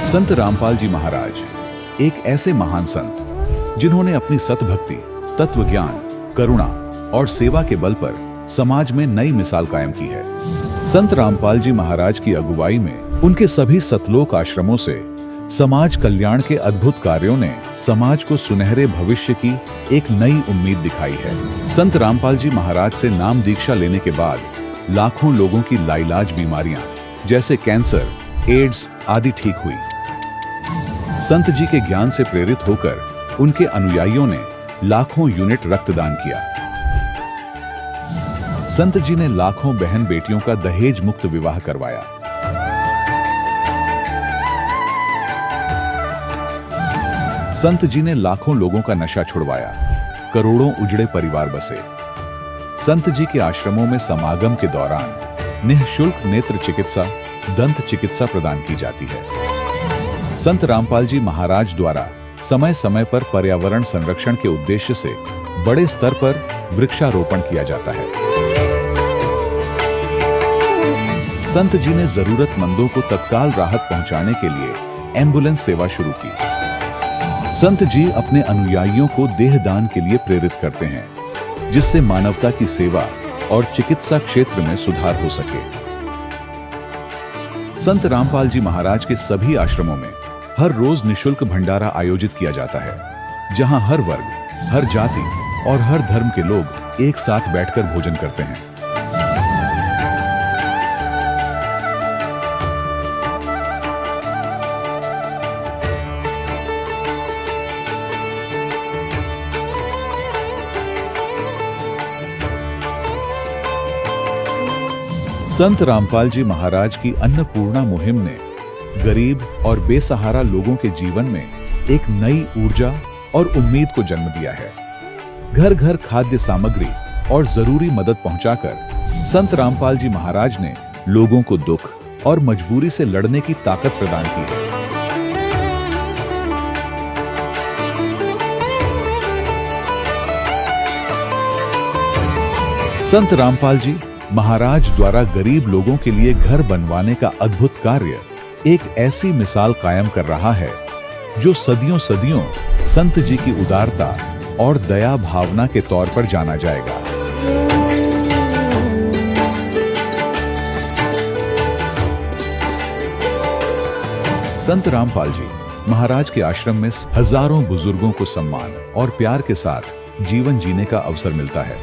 संत रामपाल जी महाराज एक ऐसे महान संत जिन्होंने अपनी सतभक्ति, तत्व ज्ञान, करुणा और सेवा के बल पर समाज में नई मिसाल कायम की है। संत रामपाल जी महाराज की अगुवाई में उनके सभी सतलोक आश्रमों से समाज कल्याण के अद्भुत कार्यों ने समाज को सुनहरे भविष्य की एक नई उम्मीद दिखाई है। संत रामपाल जी महाराज से नाम दीक्षा लेने के बाद लाखों लोगों की लाइलाज बीमारियां जैसे कैंसर, एड्स आदि ठीक हुई। संत जी के ज्ञान से प्रेरित होकर उनके अनुयायियों ने लाखों यूनिट रक्तदान किया। संत जी ने लाखों बहन बेटियों का दहेज मुक्त विवाह करवाया। संत जी ने लाखों लोगों का नशा छुड़वाया, करोड़ों उजड़े परिवार बसे। संत जी के आश्रमों में समागम के दौरान निःशुल्क नेत्र चिकित्सा, दंत चिकित्सा प्रदान की जाती है। संत रामपाल जी महाराज द्वारा समय समय पर पर्यावरण संरक्षण के उद्देश्य से बड़े स्तर पर वृक्षारोपण किया जाता है। संत जी ने जरूरतमंदों को तत्काल राहत पहुंचाने के लिए एम्बुलेंस सेवा शुरू की। संत जी अपने अनुयायियों को देहदान के लिए प्रेरित करते हैं, जिससे मानवता की सेवा और चिकित्सा क्षेत्र में सुधार हो सके। संत रामपाल जी महाराज के सभी आश्रमों में हर रोज निःशुल्क भंडारा आयोजित किया जाता है, जहां हर वर्ग, हर जाति और हर धर्म के लोग एक साथ बैठकर भोजन करते हैं। संत रामपाल जी महाराज की अन्नपूर्णा मुहिम ने गरीब और बेसहारा लोगों के जीवन में एक नई ऊर्जा और उम्मीद को जन्म दिया है। घर घर खाद्य सामग्री और जरूरी मदद पहुंचाकर संत रामपाल जी महाराज ने लोगों को दुख और मजबूरी से लड़ने की ताकत प्रदान की है। संत रामपाल जी महाराज द्वारा गरीब लोगों के लिए घर बनवाने का अद्भुत कार्य एक ऐसी मिसाल कायम कर रहा है जो सदियों सदियों संत जी की उदारता और दया भावना के तौर पर जाना जाएगा। संत रामपाल जी महाराज के आश्रम में हजारों बुजुर्गों को सम्मान और प्यार के साथ जीवन जीने का अवसर मिलता है।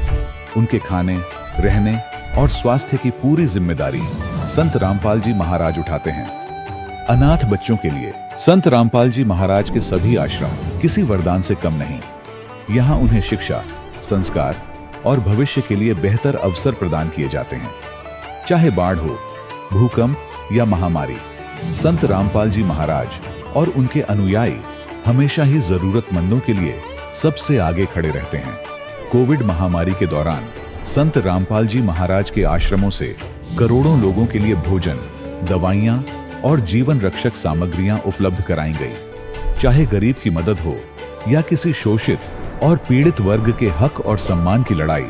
उनके खाने, रहने और स्वास्थ्य की पूरी जिम्मेदारी संत रामपाल जी महाराज उठाते हैं। अनाथ बच्चों के लिए संत रामपाल जी महाराज के सभी आश्रम किसी वरदान से कम नहीं। यहाँ उन्हें शिक्षा, संस्कार और भविष्य के लिए बेहतर अवसर प्रदान किए जाते हैं। चाहे बाढ़ हो, भूकंप या महामारी, संत रामपाल जी महाराज और उनके अनुयायी हमेशा ही जरूरतमंदों के लिए सबसे आगे खड़े रहते हैं। कोविड महामारी के दौरान संत रामपाल जी महाराज के आश्रमों से करोड़ों लोगों के लिए भोजन, दवाइयां और जीवन रक्षक सामग्रियां उपलब्ध कराई गई। चाहे गरीब की मदद हो या किसी शोषित और पीड़ित वर्ग के हक और सम्मान की लड़ाई,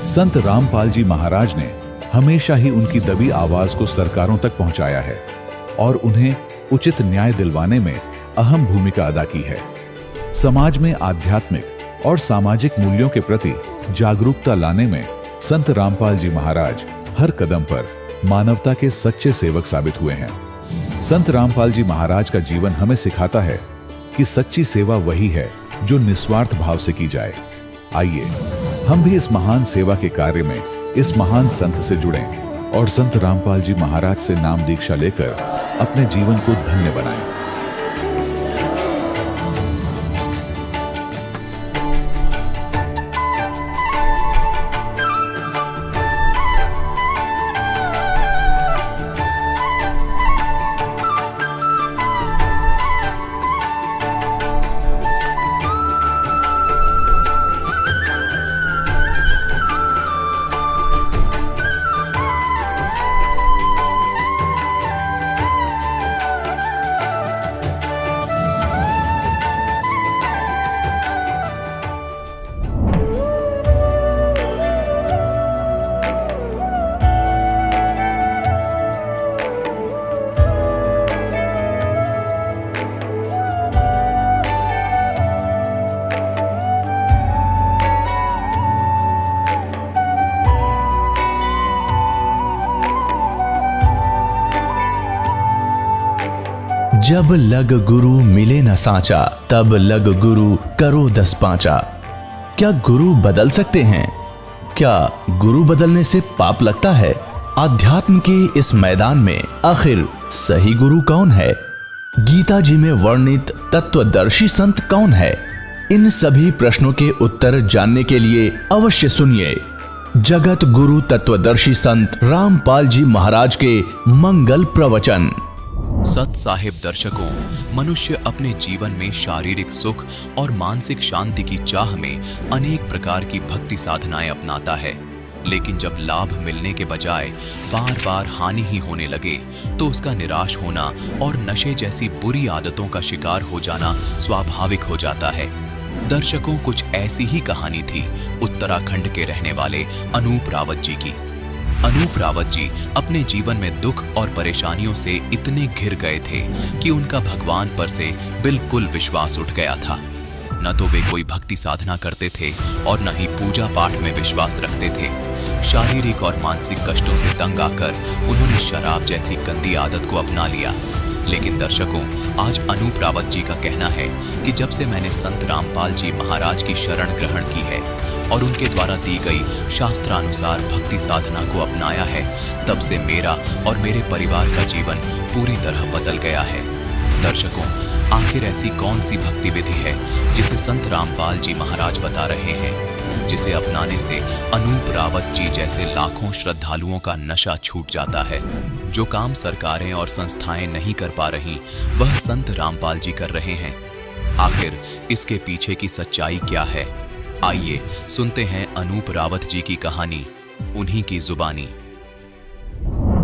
संत रामपाल जी महाराज ने हमेशा ही उनकी दबी आवाज को सरकारों तक पहुंचाया है और उन्हें उचित न्याय दिलवाने में अहम भूमिका अदा की है। समाज में आध्यात्मिक और सामाजिक मूल्यों के प्रति जागरूकता लाने में संत रामपाल जी महाराज हर कदम पर मानवता के सच्चे सेवक साबित हुए हैं। संत रामपाल जी महाराज का जीवन हमें सिखाता है कि सच्ची सेवा वही है जो निस्वार्थ भाव से की जाए। आइए हम भी इस महान सेवा के कार्य में इस महान संत से जुड़ें और संत रामपाल जी महाराज से नाम दीक्षा लेकर अपने जीवन को धन्य बनाएं। जब लग गुरु मिले न साचा, तब लग गुरु करो 10 पांचा। क्या गुरु बदल सकते हैं? क्या गुरु बदलने से पाप लगता है? आध्यात्म के इस मैदान में आखिर सही गुरु कौन है? गीता जी में वर्णित तत्वदर्शी संत कौन है? इन सभी प्रश्नों के उत्तर जानने के लिए अवश्य सुनिए जगत गुरु तत्वदर्शी संत रामपाल जी महाराज के मंगल प्रवचन। सत साहिब दर्शकों, मनुष्य अपने जीवन में शारीरिक सुख और मानसिक शांति की चाह में अनेक प्रकार की भक्ति साधनाएं अपनाता है, लेकिन जब लाभ मिलने के बजाय बार बार हानि ही होने लगे तो उसका निराश होना और नशे जैसी बुरी आदतों का शिकार हो जाना स्वाभाविक हो जाता है। दर्शकों, कुछ ऐसी ही कहानी थी उत्तराखंड के रहने वाले अनूप रावत जी की। अनूप रावत जी अपने जीवन में दुख और परेशानियों से इतने घिर गए थे कि उनका भगवान पर से बिल्कुल विश्वास उठ गया था। न तो वे कोई भक्ति साधना करते थे और न ही पूजा पाठ में विश्वास रखते थे। शारीरिक और मानसिक कष्टों से तंग आकर उन्होंने शराब जैसी गंदी आदत को अपना लिया। लेकिन दर्शकों, आज अनूप रावत जी का कहना है कि जब से मैंने संत रामपाल जी महाराज की शरण ग्रहण की है और उनके द्वारा दी गई शास्त्रानुसार भक्ति साधना को अपनाया है, तब से मेरा और मेरे परिवार का जीवन पूरी तरह बदल गया है। दर्शकों, आखिर ऐसी कौन सी भक्ति विधि है जिसे संत रामपाल जी महाराज बता रहे हैं, जिसे अपनाने से अनूप रावत जी जैसे लाखों श्रद्धालुओं का नशा छूट जाता है? जो काम सरकारें और संस्थाएं नहीं कर पा रही, वह संत रामपाल जी कर रहे हैं। आखिर इसके पीछे की सच्चाई क्या है? आइए सुनते हैं अनूप रावत जी की कहानी, उन्हीं की जुबानी।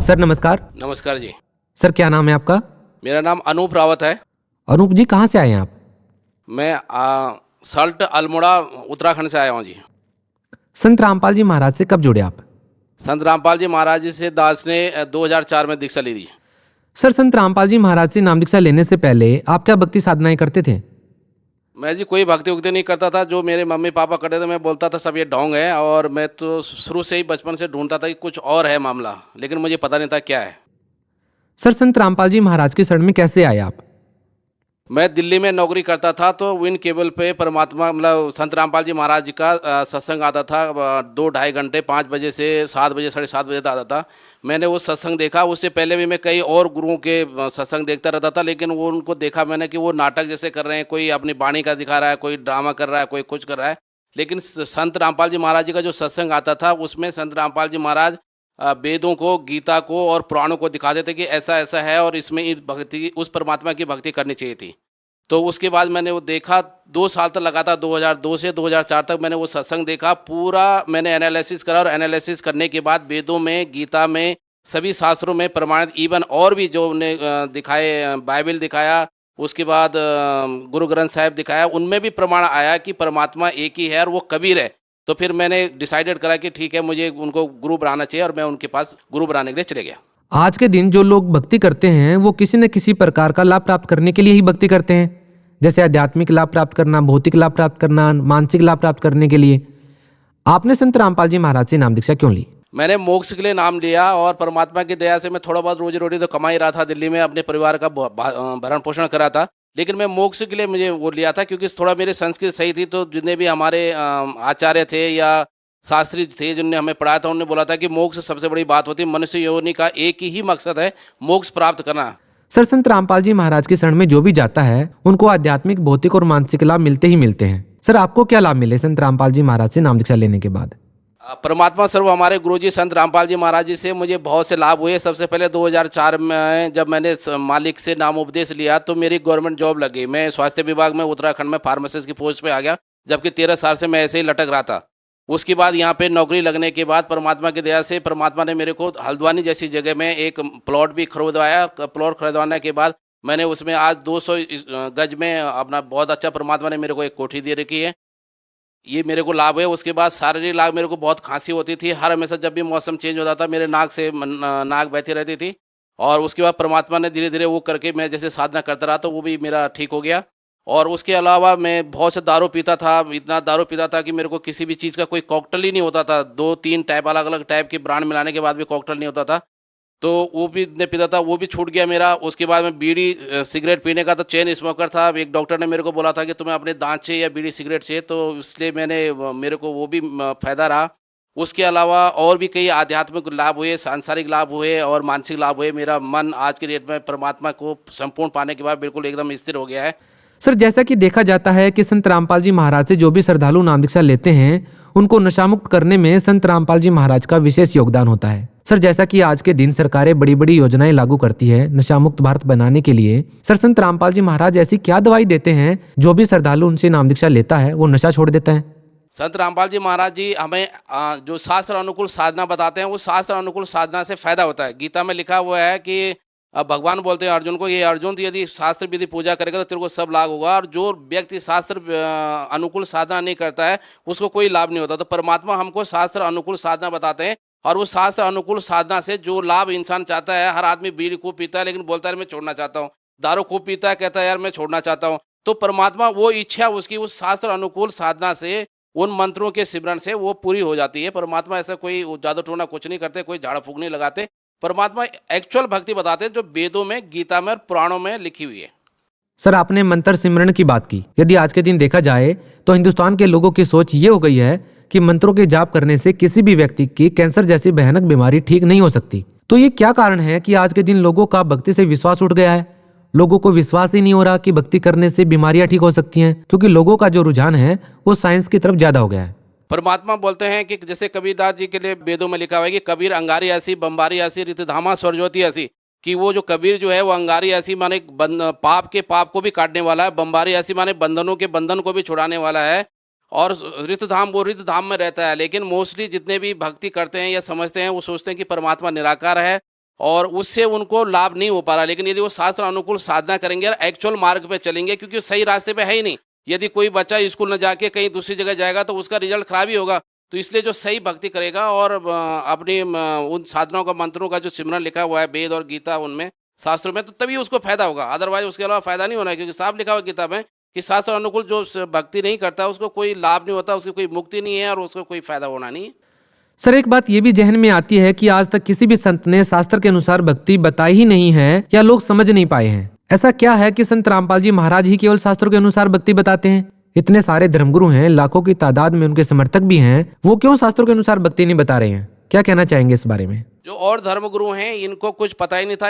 सर नमस्कार। नमस्कार जी। सर क्या नाम है आपका? मेरा नाम अनूप रावत है। अनूप जी कहाँ से आए हैं आप? मैं सल्ट अल्मोड़ा उत्तराखंड से आया हूँ जी। संत रामपाल जी महाराज से कब जुड़े आप? संत रामपाल जी महाराज जी से दास ने 2004 में दीक्षा ली थी। सर संत रामपाल जी महाराज से नाम दीक्षा लेने से पहले आप क्या भक्ति साधनाएं करते थे? मैं जी कोई भक्ति उक्ति नहीं करता था। जो मेरे मम्मी पापा करते थे मैं बोलता था सब ये ढोंग है, और मैं तो शुरू से ही बचपन से ढूंढता था कि कुछ और है मामला, लेकिन मुझे पता नहीं था क्या है। सर संत रामपाल जी महाराज की शरण में कैसे आए आप? मैं दिल्ली में नौकरी करता था, तो विन केबल पे परमात्मा मतलब संत रामपाल जी महाराज जी का सत्संग आता था 2-2.5 घंटे, 5 बजे से 7 बजे 7:30 बजे तक आता था। मैंने वो सत्संग देखा। उससे पहले भी मैं कई और गुरुओं के सत्संग देखता रहता था, लेकिन वो उनको देखा मैंने कि वो नाटक जैसे कर रहे हैं, कोई अपनी वाणी का दिखा रहा है, कोई ड्रामा कर रहा है, कोई कुछ कर रहा है। लेकिन संत रामपाल जी महाराज जी का जो सत्संग आता था उसमें संत रामपाल जी महाराज वेदों को, गीता को और पुराणों को दिखाते थे कि ऐसा ऐसा है और इसमें इस भक्ति, उस परमात्मा की भक्ति करनी चाहिए थी। तो उसके बाद मैंने वो देखा, 2 साल तक लगातार 2002 से 2004 तक मैंने वो सत्संग देखा। पूरा मैंने एनालिसिस करा, और एनालिसिस करने के बाद वेदों में, गीता में, सभी शास्त्रों में प्रमाणित, इवन और भी जो उन्हें दिखाए, बाइबल दिखाया, उसके बाद गुरु ग्रंथ साहिब दिखाया, उनमें भी प्रमाण आया कि परमात्मा एक ही है और वो कबीर है। तो फिर मैंने डिसाइडेड करा कि ठीक है, मुझे उनको गुरु बनाना चाहिए, और मैं उनके पास गुरु बनाने के लिए चले गया। आज के दिन जो लोग भक्ति करते हैं वो किसी न किसी प्रकार का लाभ प्राप्त करने के लिए ही भक्ति करते हैं, जैसे आध्यात्मिक लाभ प्राप्त करना, भौतिक लाभ प्राप्त करना, मानसिक लाभ प्राप्त करने के लिए। आपने संत रामपाल जी महाराज से नाम दीक्षा क्यों ली? मैंने मोक्ष के लिए नाम लिया, और परमात्मा की दया से मैं थोड़ा बहुत रोजी रोटी तो कमा ही रहा था। दिल्ली में अपने परिवार का भरण पोषण करा था, लेकिन मैं मोक्ष के लिए मुझे वो लिया था क्योंकि थोड़ा मेरी संस्कृत सही थी। तो जितने भी हमारे आचार्य थे या शास्त्री थे जिन्होंने हमें पढ़ाया था, उन्होंने बोला था कि मोक्ष सबसे बड़ी बात होती है। मनुष्य योनि का एक ही मकसद है, मोक्ष प्राप्त करना। सर संत रामपाल जी महाराज की शरण में जो भी जाता है उनको आध्यात्मिक, भौतिक और मानसिक लाभ मिलते ही मिलते हैं। सर आपको क्या लाभ मिले संत रामपाल जी महाराज से नाम दीक्षा लेने के बाद? परमात्मा स्वरूप हमारे गुरुजी संत रामपाल जी महाराज जी से मुझे बहुत से लाभ हुए। सबसे पहले 2004 में जब मैंने मालिक से नाम उपदेश लिया तो मेरी गवर्नमेंट जॉब लगी। मैं स्वास्थ्य विभाग में उत्तराखंड में फार्मासिस्ट की पोस्ट पे आ गया, जबकि 13 साल से मैं ऐसे ही लटक रहा था। उसके बाद यहाँ पे नौकरी लगने के बाद परमात्मा की दया से परमात्मा ने मेरे को हल्द्वानी जैसी जगह में एक प्लॉट भी खरीदवाया। प्लॉट खरीदवाने के बाद मैंने उसमें आज 200 गज में अपना बहुत अच्छा परमात्मा ने मेरे को एक कोठी दे रखी है। ये मेरे को लाभ है। उसके बाद शारीरिक लाभ, मेरे को बहुत खांसी होती थी हर हमेशा, जब भी मौसम चेंज होता था मेरे नाक से नाक बहती रहती थी। और उसके बाद परमात्मा ने धीरे धीरे वो करके मैं जैसे साधना करता रहा तो वो भी मेरा ठीक हो गया। और उसके अलावा मैं बहुत से दारू पीता था, इतना दारू पीता था कि मेरे को किसी भी चीज़ का कोई कॉकटेल ही नहीं होता था। 2-3 टाइप अलग अलग टाइप के ब्रांड मिलाने के बाद भी कॉकटेल नहीं होता था। तो वो भी मैं पीता था, वो भी छूट गया मेरा। उसके बाद मैं बीड़ी सिगरेट पीने का तो चेन स्मोकर था। एक डॉक्टर ने मेरे को बोला था कि तुम्हें अपने दांत से या बीड़ी सिगरेट से, तो इसलिए मेरे को वो भी फ़ायदा रहा। उसके अलावा और भी कई आध्यात्मिक लाभ हुए, सांसारिक लाभ हुए और मानसिक लाभ हुए। मेरा मन आज की डेट में परमात्मा को संपूर्ण पाने के बाद बिल्कुल एकदम स्थिर हो गया है। सर, जैसा कि देखा जाता है कि संत रामपाल जी महाराज से जो भी श्रद्धालु नाम दीक्षा लेते हैं उनको नशामुक्त करने में संत रामपाल जी महाराज का विशेष योगदान होता है। सर, जैसा कि आज के दिन सरकारें बड़ी बड़ी योजनाएं लागू करती है नशामुक्त भारत बनाने के लिए, सर संत रामपाल जी महाराज ऐसी क्या दवाई देते हैं जो भी श्रद्धालु उनसे नाम दीक्षा लेता है वो नशा छोड़ देता है? संत रामपाल जी महाराज जी हमें जो शास्त्र अनुकूल साधना बताते हैं, वो शास्त्र अनुकूल साधना से फायदा होता है। गीता में लिखा हुआ है कि भगवान बोलते हैं अर्जुन को, ये अर्जुन, तो यदि शास्त्र विधि पूजा करेगा तो तेरे को सब लाभ होगा, और जो व्यक्ति शास्त्र अनुकूल साधना नहीं करता है उसको कोई लाभ नहीं होता। तो परमात्मा हमको शास्त्र अनुकूल साधना बताते हैं, और उस शास्त्र अनुकूल साधना से जो लाभ इंसान चाहता है, हर आदमी बीड़ी खूब पीता है लेकिन बोलता है मैं छोड़ना चाहता हूँ, दारू खूब पीता है कहता है यार मैं छोड़ना चाहता हूँ, तो परमात्मा वो इच्छा उसकी उस शास्त्र अनुकूल साधना से, उन मंत्रों के सिमरन से वो पूरी हो जाती है। परमात्मा ऐसा कोई जादू टोना कुछ नहीं करते, कोई झाड़ फूक नहीं लगाते। परमात्मा एक्चुअल भक्ति बताते हैं जो वेदों में, गीता में और पुराणों में लिखी हुई है। सर, आपने मंत्र सिमरन की बात की। यदि आज के दिन देखा जाए तो हिंदुस्तान के लोगों की सोच ये हो गई है कि मंत्रों के जाप करने से किसी भी व्यक्ति की कैंसर जैसी भयानक बीमारी ठीक नहीं हो सकती। तो ये क्या कारण है कि आज के दिन लोगों का भक्ति से विश्वास उठ गया है? लोगों को विश्वास ही नहीं हो रहा कि भक्ति करने से बीमारियां ठीक हो सकती हैं, क्योंकि लोगों का जो रुझान है वो साइंस की तरफ ज्यादा हो गया है। परमात्मा बोलते हैं कि जैसे कबीरदास जी के लिए वेदों में लिखा हुआ है कि कबीर अंगारी ऐसी, बम्बारी ऐसी, रितधामा स्वरज्योति ऐसी, कि वो जो कबीर जो है वो अंगारी ऐसी माने पाप के पाप को भी काटने वाला है, बम्बारी ऐसी माने बंधनों के बंधन को भी छुड़ाने वाला है, और रितधाम वो रितधाम में रहता है। लेकिन मोस्टली जितने भी भक्ति करते हैं या समझते हैं वो सोचते हैं कि परमात्मा निराकार है और उससे उनको लाभ नहीं हो पा रहा। लेकिन यदि वो शास्त्र अनुकूल साधना करेंगे और एक्चुअल मार्ग पे चलेंगे, क्योंकि सही रास्ते पे है ही नहीं। यदि कोई बच्चा स्कूल न जाके कहीं दूसरी जगह जाएगा तो उसका रिजल्ट खराब ही होगा। तो इसलिए जो सही भक्ति करेगा और अपनी उन साधनाओं का, मंत्रों का जो सिमरन लिखा हुआ है वेद और गीता उनमें शास्त्रों में, तो तभी उसको फायदा होगा। अदरवाइज उसके अलावा फायदा नहीं होना है, क्योंकि साफ लिखा हुआ है गीता में कि शास्त्र अनुकूल जो भक्ति नहीं करता उसको कोई लाभ नहीं होता, उसकी कोई मुक्ति नहीं है और उसको कोई फायदा होना नहीं है। सर, एक बात ये भी जहन में आती है कि आज तक किसी भी संत ने शास्त्र के अनुसार भक्ति बताई ही नहीं है या लोग समझ नहीं पाए हैं। ऐसा क्या है कि संत रामपाल जी महाराज ही केवल शास्त्रों के अनुसार भक्ति बताते हैं? इतने सारे धर्मगुरु हैं, लाखों की तादाद में उनके समर्थक भी हैं, वो क्यों शास्त्रों के अनुसार भक्ति नहीं बता रहे हैं? क्या कहना चाहेंगे इस बारे में? जो और धर्मगुरु हैं इनको कुछ पता ही नहीं था।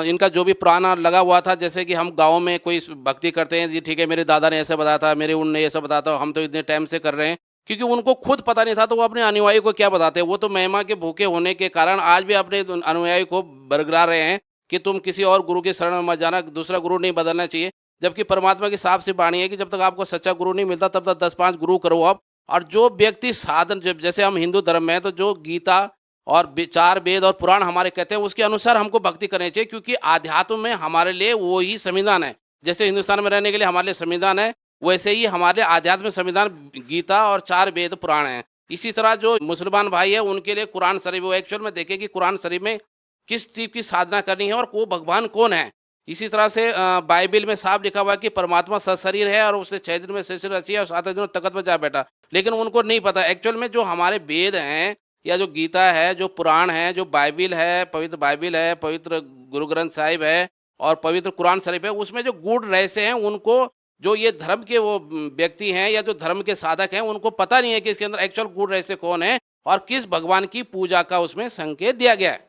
इनका जो भी पुराना लगा हुआ था, जैसे कि हम गाँव में कोई भक्ति करते हैं जी, ठीक है मेरे दादा ने ऐसा बताया था, मेरे उनने ऐसा बताया था, हम तो इतने टाइम से कर रहे हैं, क्योंकि उनको खुद पता नहीं था तो वो अपने अनुयायी को क्या बताते हैं। वो तो महिमा के भूखे होने के कारण आज भी अपने अनुयायी को बरगला रहे हैं कि तुम किसी और गुरु के शरण में मत जाना, दूसरा गुरु नहीं बदलना चाहिए। जबकि परमात्मा की साफ सी वाणी है कि जब तक आपको सच्चा गुरु नहीं मिलता तब तक 10-5 गुरु करो आप। और जो व्यक्ति साधन, जैसे हम हिंदू धर्म में हैं तो जो गीता और 4 वेद और पुराण हमारे कहते हैं उसके अनुसार हमको भक्ति करनी चाहिए, क्योंकि आध्यात्म में हमारे लिए वो ही संविधान है। जैसे हिंदुस्तान में रहने के लिए हमारे लिए संविधान है, वैसे ही हमारे आध्यात्मिक संविधान गीता और 4 वेद पुराण हैं। इसी तरह जो मुसलमान भाई है उनके लिए कुरान शरीफ, वो एक्चुअल में देखे कि कुरान शरीफ में किस चीज़ की साधना करनी है और वो भगवान कौन है। इसी तरह से बाइबल में साफ लिखा हुआ है कि परमात्मा सशरीर है और उसने 6 दिन में सृष्टि रची है और 7 दिन में तख्त पर जा बैठा। लेकिन उनको नहीं पता एक्चुअल में जो हमारे वेद हैं या जो गीता है, जो पुराण है, जो बाइबल है, पवित्र बाइबल है, पवित्र गुरु ग्रंथ साहिब है और पवित्र कुरान शरीफ है, उसमें जो गूढ़ रहस्य हैं उनको, जो ये धर्म के वो व्यक्ति हैं या जो धर्म के साधक हैं, उनको पता नहीं है कि इसके अंदर एक्चुअल गूढ़ रहस्य कौन है और किस भगवान की पूजा का उसमें संकेत दिया गया है।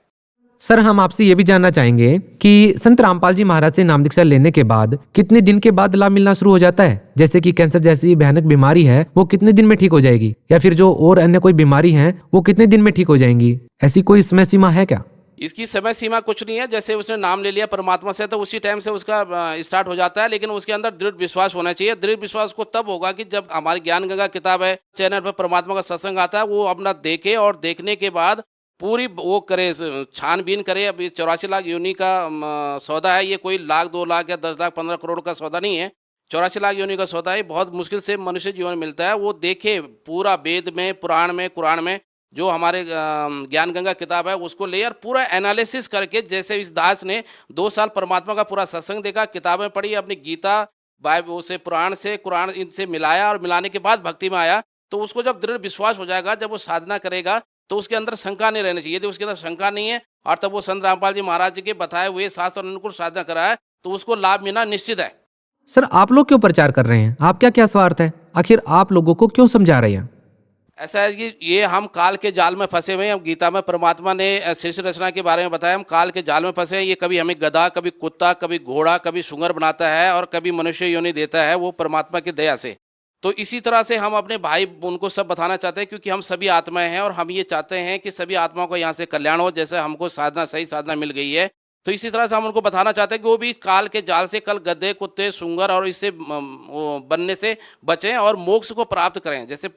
सर, हम आपसे ये भी जानना चाहेंगे कि संत रामपाल जी महाराज से नाम दीक्षा लेने के बाद कितने दिन के बाद लाभ मिलना शुरू हो जाता है? जैसे कि कैंसर जैसी भयानक बीमारी है वो कितने दिन में ठीक हो जाएगी, या फिर जो और अन्य कोई बीमारी है वो कितने दिन में ठीक हो जाएंगी? ऐसी कोई समय सीमा है क्या? इसकी समय सीमा कुछ नहीं है। जैसे उसने नाम ले लिया परमात्मा से तो उसी टाइम से उसका स्टार्ट हो जाता है, लेकिन उसके अंदर दृढ़ विश्वास होना चाहिए। दृढ़ विश्वास को तब होगा कि जब हमारी ज्ञान गंगा किताब है, चैनल पर परमात्मा का सत्संग आता है, वो अपना देखे और देखने के बाद पूरी वो करे, छानबीन करे। अभी 84 लाख योनि का सौदा है, ये कोई लाख 2 लाख या 10 लाख 15 करोड़ का सौदा नहीं है। 84 लाख योनि का सौदा है, बहुत मुश्किल से मनुष्य जीवन मिलता है। वो देखे पूरा वेद में, पुराण में, कुरान में, जो हमारे ज्ञान गंगा किताब है उसको ले और पूरा एनालिसिस करके, जैसे इस दास ने 2 साल परमात्मा का पूरा सत्संग देखा, किताबें पढ़ी, अपनी गीता बाइबल उसे पुराण से कुरान इनसे मिलाया और मिलाने के बाद भक्ति में आया। तो उसको जब दृढ़ विश्वास हो जाएगा, जब वो साधना करेगा तो उसके अंदर शंका नहीं रहनी चाहिए। यदि उसके अंदर शंका नहीं है और तब वो संत रामपाल जी महाराज जी के बताए हुए शास्त्र अनुकूल साधना कराए तो उसको लाभ मिलना निश्चित है। सर आप लोग क्यों प्रचार कर रहे हैं? आपका क्या स्वार्थ है? आखिर आप लोगों को क्यों समझा रहे हैं? ऐसा है कि ये हम काल के जाल में फंसे हुए हैं। हम गीता में परमात्मा ने सृष्टि रचना के बारे में बताया, हम काल के जाल में फंसे हैं। ये कभी हमें गधा, कभी कुत्ता, कभी घोड़ा, कभी सूअर बनाता है और कभी मनुष्य योनि देता है, वो परमात्मा की दया से। तो इसी तरह से हम अपने भाई उनको सब बताना चाहते हैं, क्योंकि हम सभी आत्माएं हैं और हम ये चाहते हैं कि सभी आत्माओं को यहाँ से कल्याण हो। जैसे हमको साधना, सही साधना मिल गई है, तो इसी तरह से हम उनको बताना चाहते हैं कि वो भी काल के जाल से, कल गधे, कुत्ते, सूअर और इससे बनने से बचें और मोक्ष को प्राप्त करें। जैसे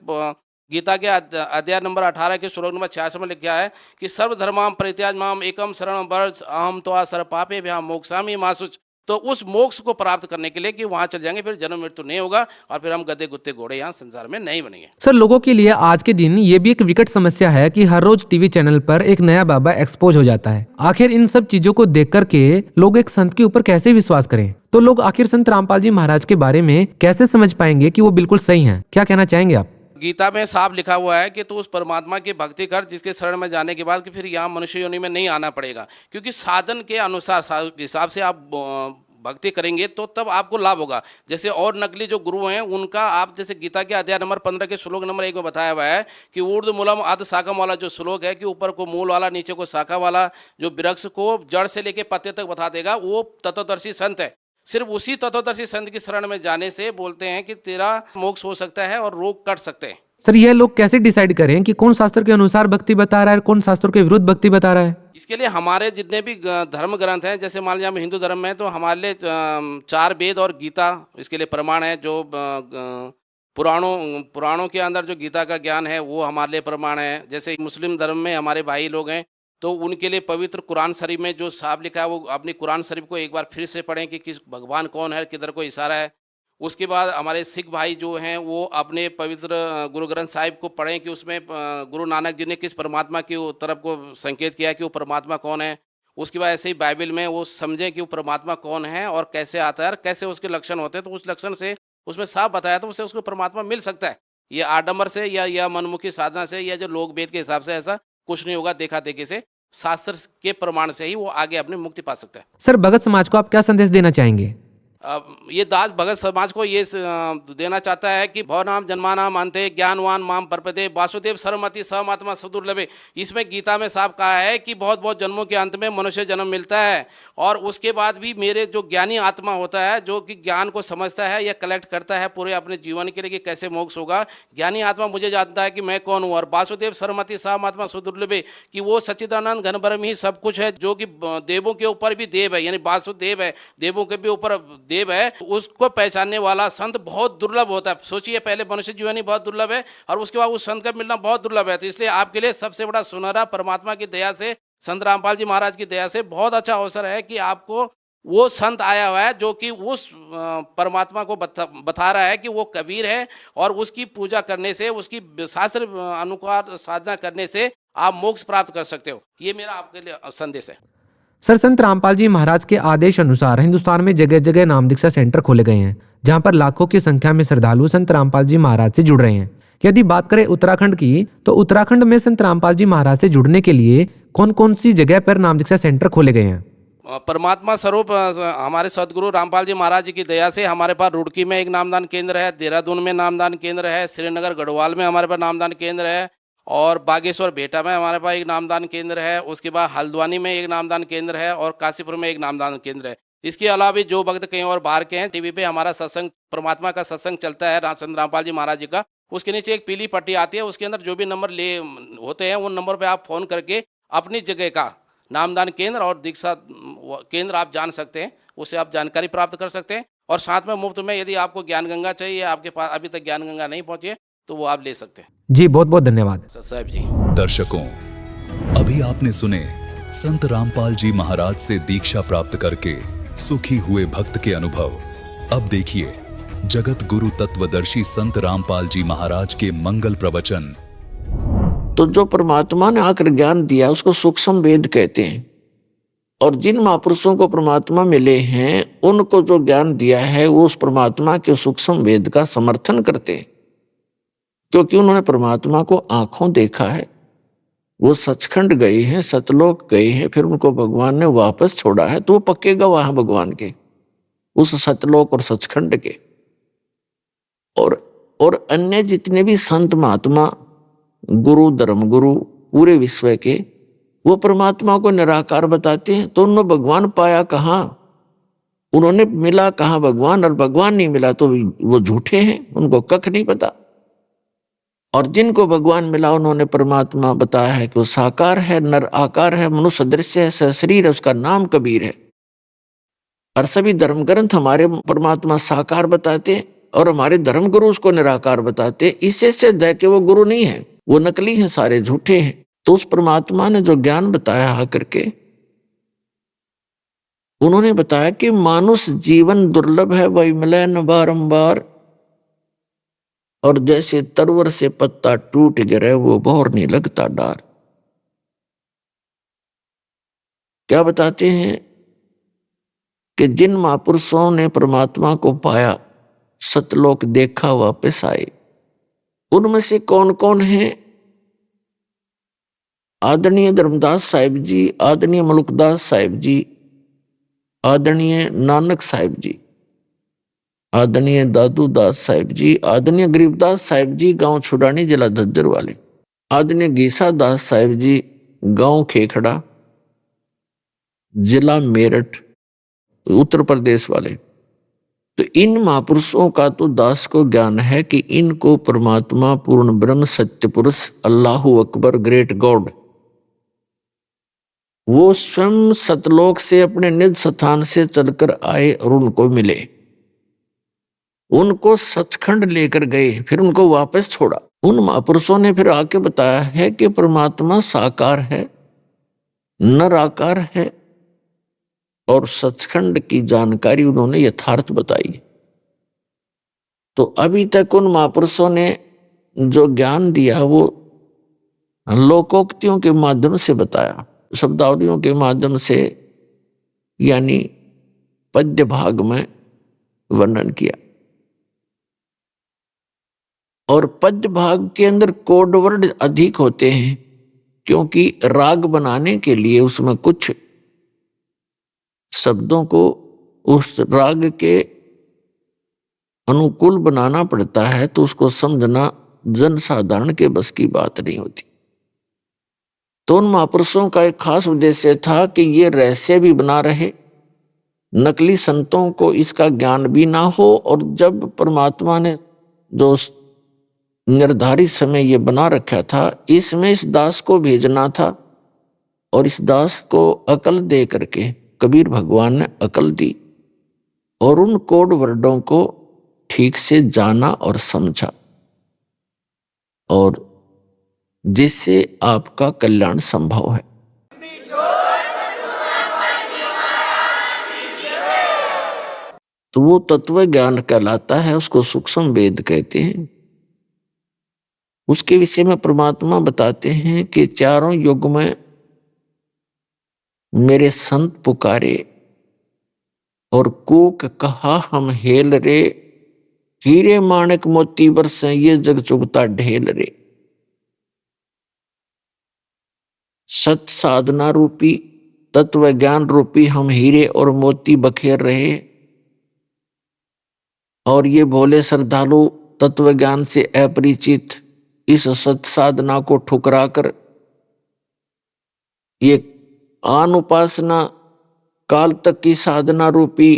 गीता के अध्याय नंबर 18 के श्लोक नंबर 66 में लिखा है कि सर्वधर्माम परित्याज माम एकम शरणम व्रज अहम त्वा सर्व पापेभ्यः मोक्षामि मा शुच। तो उस मोक्ष को प्राप्त करने के लिए कि वहां चल जाएंगे, फिर जन्म मृत्यु नहीं होगा और फिर हम गधे, कुत्ते, घोड़े यहाँ संसार में नहीं बनेंगे। सर लोगों के लिए आज के दिन ये भी एक विकट समस्या है कि हर रोज टीवी चैनल पर एक नया बाबा एक्सपोज हो जाता है। आखिर इन सब चीजों को देख करके लोग एक संत के ऊपर कैसे विश्वास करें? तो लोग आखिर संत रामपाल जी महाराज के बारे में कैसे समझ पाएंगे कि वो बिल्कुल सही है? क्या कहना चाहेंगे आप? गीता में साफ लिखा हुआ है कि तू उस परमात्मा की भक्ति कर जिसके शरण में जाने के बाद कि फिर यहाँ मनुष्य योनि में नहीं आना पड़ेगा, क्योंकि साधन के अनुसार हिसाब से आप भक्ति करेंगे तो तब आपको लाभ होगा। जैसे और नकली जो गुरु हैं उनका आप जैसे गीता के अध्याय नंबर 15 के श्लोक नंबर 1 में बताया हुआ है कि ऊर्ध्व मूलम अध शाखम वाला जो श्लोक है कि ऊपर को मूल वाला, नीचे को शाखा वाला, जो वृक्ष को जड़ से लेके पत्ते तक बता देगा, वो तत्वदर्शी संत है। सिर्फ उसी तत्वदर्शी संत की शरण में जाने से बोलते हैं कि तेरा मोक्ष हो सकता है और रोग कट सकते हैं। सर यह लोग कैसे डिसाइड करें कि कौन शास्त्र के अनुसार भक्ति बता रहा है और कौन शास्त्रों के विरुद्ध भक्ति बता रहा है? इसके लिए हमारे जितने भी धर्म ग्रंथ हैं, जैसे मान लीजिए हम हिंदू धर्म में हैं तो हमारे लिए 4 वेद और गीता इसके लिए प्रमाण है। जो पुराणों के अंदर जो गीता का ज्ञान है वो हमारे लिए प्रमाण है। जैसे मुस्लिम धर्म में हमारे भाई लोग हैं तो उनके लिए पवित्र कुरान शरीफ में जो साफ लिखा है वो अपनी कुरान शरीफ को एक बार फिर से पढ़ें कि किस भगवान कौन है, किधर को इशारा है। उसके बाद हमारे सिख भाई जो हैं वो अपने पवित्र गुरु ग्रंथ साहिब को पढ़ें कि उसमें गुरु नानक जी ने किस परमात्मा की तरफ को संकेत किया कि वो परमात्मा कौन है। उसके बाद ऐसे ही बाइबल में वो समझें कि वो परमात्मा कौन है और कैसे आता है और कैसे उसके लक्षण होते हैं, तो उस लक्षण से उसमें साफ बताया तो उससे उसको परमात्मा मिल सकता है। ये आडंबर से या मनमुखी साधना से या जो लोक वेद के हिसाब से ऐसा कुछ नहीं होगा। देखा देखी से, शास्त्र के प्रमाण से ही वो आगे अपनी मुक्ति पा सकता है। सर भगत समाज को आप क्या संदेश देना चाहेंगे? ये दास भगत समाज को ये देना चाहता है कि भव नाम जन्मानाम अंते ज्ञानवान माम परपदे वासुदेव सर्वमति सहमात्मा सुदुर्लभे। इसमें गीता में साफ कहा है कि बहुत बहुत जन्मों के अंत में मनुष्य जन्म मिलता है और उसके बाद भी मेरे जो ज्ञानी आत्मा होता है जो कि ज्ञान को समझता है या कलेक्ट करता है पूरे अपने जीवन के लिए कि कैसे मोक्ष होगा, ज्ञानी आत्मा मुझे जानता है कि मैं कौन हूँ। और वासुदेव सर्वमति सहमात्मा सुदुर्लभे कि वो सच्चिदानंद घन ब्रह्म ही सब कुछ है, जो कि देवों के ऊपर भी देव है, यानी वासुदेव है, देवों के भी ऊपर देव है। उसको पहचानने वाला संत बहुत दुर्लभ होता है। सोचिए, पहले मनुष्य जीवन ही बहुत दुर्लभ है और उसके बाद उस संत का मिलना बहुत दुर्लभ है। तो इसलिए आपके लिए सबसे बड़ा सुनहरा परमात्मा की दया से, संत रामपाल जी महाराज की दया से बहुत अच्छा अवसर है कि आपको वो संत आया हुआ है जो कि उस परमात्मा को बता रहा है कि वो कबीर है और उसकी पूजा करने से, उसकी शास्त्र अनुसार साधना करने से आप मोक्ष प्राप्त कर सकते हो। ये मेरा आपके लिए संदेश है। सर संत रामपाल जी महाराज के आदेश अनुसार हिंदुस्तान में जगह जगह नाम दीक्षा सेंटर खोले गए हैं जहां पर लाखों की संख्या में श्रद्धालु संत रामपाल जी महाराज से जुड़ रहे हैं। यदि बात करें उत्तराखंड की, तो उत्तराखंड में संत रामपाल जी महाराज से जुड़ने के लिए कौन कौन सी जगह पर नाम दीक्षा सेंटर खोले गए हैं? परमात्मा स्वरूप हमारे सदगुरु रामपाल जी महाराज जी की दया से हमारे पास रुड़की में एक नामदान केंद्र है, देहरादून में नामदान केंद्र है, श्रीनगर गढ़वाल में हमारे पास नामदान केंद्र है और बागेश्वर बेटा में हमारे पास एक नामदान केंद्र है। उसके बाद हल्द्वानी में एक नामदान केंद्र है और काशीपुर में एक नामदान केंद्र है। इसके अलावा भी जो भक्त कहीं और बाहर के हैं, टीवी पे हमारा सत्संग, परमात्मा का सत्संग चलता है संत रामपाल जी महाराज जी का। उसके नीचे एक पीली पट्टी आती है, उसके अंदर जो भी नंबर ले होते हैं उन नंबर पर आप फ़ोन करके अपनी जगह का नामदान केंद्र और दीक्षा केंद्र आप जान सकते हैं, उससे आप जानकारी प्राप्त कर सकते हैं। और साथ में मुफ्त में यदि आपको ज्ञान गंगा चाहिए, आपके पास अभी तक ज्ञान गंगा नहीं पहुंची है, तो वो आप ले सकते हैं। जी बहुत बहुत धन्यवाद साहब जी। दर्शकों, अभी आपने सुने संत रामपाल जी महाराज से दीक्षा प्राप्त करके सुखी हुए भक्त के अनुभव। अब देखिए जगत गुरु तत्वदर्शी संत रामपाल जी महाराज के मंगल प्रवचन। तो जो परमात्मा ने आकर ज्ञान दिया उसको सूक्ष्म वेद कहते हैं, और जिन महापुरुषों को परमात्मा मिले हैं उनको जो ज्ञान दिया है वो उस परमात्मा के सूक्ष्म वेद का समर्थन करते हैं, क्योंकि उन्होंने परमात्मा को आंखों देखा है, वो सचखंड गए हैं, सतलोक गए हैं, फिर उनको भगवान ने वापस छोड़ा है, तो वो पक्के गवाह हैं भगवान के, उस सतलोक और सचखंड के। और अन्य जितने भी संत महात्मा, गुरु, धर्म गुरु पूरे विश्व के, वो परमात्मा को निराकार बताते हैं। तो उन्होंने भगवान पाया कहाँ, उन्होंने मिला कहाँ भगवान, और भगवान नहीं मिला तो वो झूठे हैं, उनको कख नहीं पता। और जिनको भगवान मिला उन्होंने परमात्मा बताया है कि वो साकार है, नर आकार है, मनुष्य दृश्य है, सशरीर है, उसका नाम कबीर है। और सभी धर्म ग्रंथ हमारे परमात्मा साकार बताते हैं और हमारे धर्म गुरु उसको निराकार बताते हैं। इससे सिद्ध है कि वो गुरु नहीं है, वो नकली हैं, सारे झूठे हैं। तो उस परमात्मा ने जो ज्ञान बताया आकर के, उन्होंने बताया कि मानुष जीवन दुर्लभ है, वही मिले न बारंबार, और जैसे तरवर से पत्ता टूट गिरे वो भौर नहीं लगता डार। क्या बताते हैं कि जिन महापुरुषों ने परमात्मा को पाया, सतलोक देखा, वापस आए, उनमें से कौन कौन है? आदरणीय धर्मदास साहिब जी, आदरणीय मलुकदास साहिब जी, आदरणीय नानक साहिब जी, आदरणीय दादू दास साहिब जी, आदरणीय गरीबदास साहिब जी, गांव छुड़ानी, जिला झज्जर वाले, आदरणीय गीसा दास साहिब जी, गांव खेखड़ा, जिला मेरठ, उत्तर प्रदेश वाले। तो इन महापुरुषों का तो दास को ज्ञान है कि इनको परमात्मा, पूर्ण ब्रह्म, सत्य पुरुष, अल्लाहु अकबर, ग्रेट गॉड, वो स्वयं सतलोक से अपने निज स्थान से चलकर आए और उनको मिले, उनको सचखंड लेकर गए, फिर उनको वापस छोड़ा। उन महापुरुषों ने फिर आके बताया है कि परमात्मा साकार है, निराकार है, और सचखंड की जानकारी उन्होंने यथार्थ बताई। तो अभी तक उन महापुरुषों ने जो ज्ञान दिया वो लोकोक्तियों के माध्यम से बताया, शब्दावलियों के माध्यम से, यानी पद्य भाग में वर्णन किया। और पद्य भाग के अंदर कोड वर्ड अधिक होते हैं, क्योंकि राग बनाने के लिए उसमें कुछ शब्दों को उस राग के अनुकूल बनाना पड़ता है, तो उसको समझना जन साधारण के बस की बात नहीं होती। तो उन महापुरुषों का एक खास उद्देश्य था कि ये रहस्य भी बना रहे, नकली संतों को इसका ज्ञान भी ना हो, और जब परमात्मा ने जो निर्धारित समय ये बना रखा था, इसमें इस दास को भेजना था, और इस दास को अकल दे करके कबीर भगवान ने अकल दी और उन कोड वर्डों को ठीक से जाना और समझा, और जिससे आपका कल्याण संभव है। तो वो तत्व ज्ञान कहलाता है, उसको सूक्ष्म वेद कहते हैं। उसके विषय में परमात्मा बताते हैं कि चारों युग में मेरे संत पुकारे, और कूक कहा हम हेल रे, हीरे माणक मोती बरसे ये जग चुगता ढेल रे। सत साधना रूपी, तत्व ज्ञान रूपी हम हीरे और मोती बखेर रहे, और ये भोले श्रद्धालु तत्व ज्ञान से अपरिचित इस सत साधना को ठुकरा कर ये आन उपासना काल तक की साधना रूपी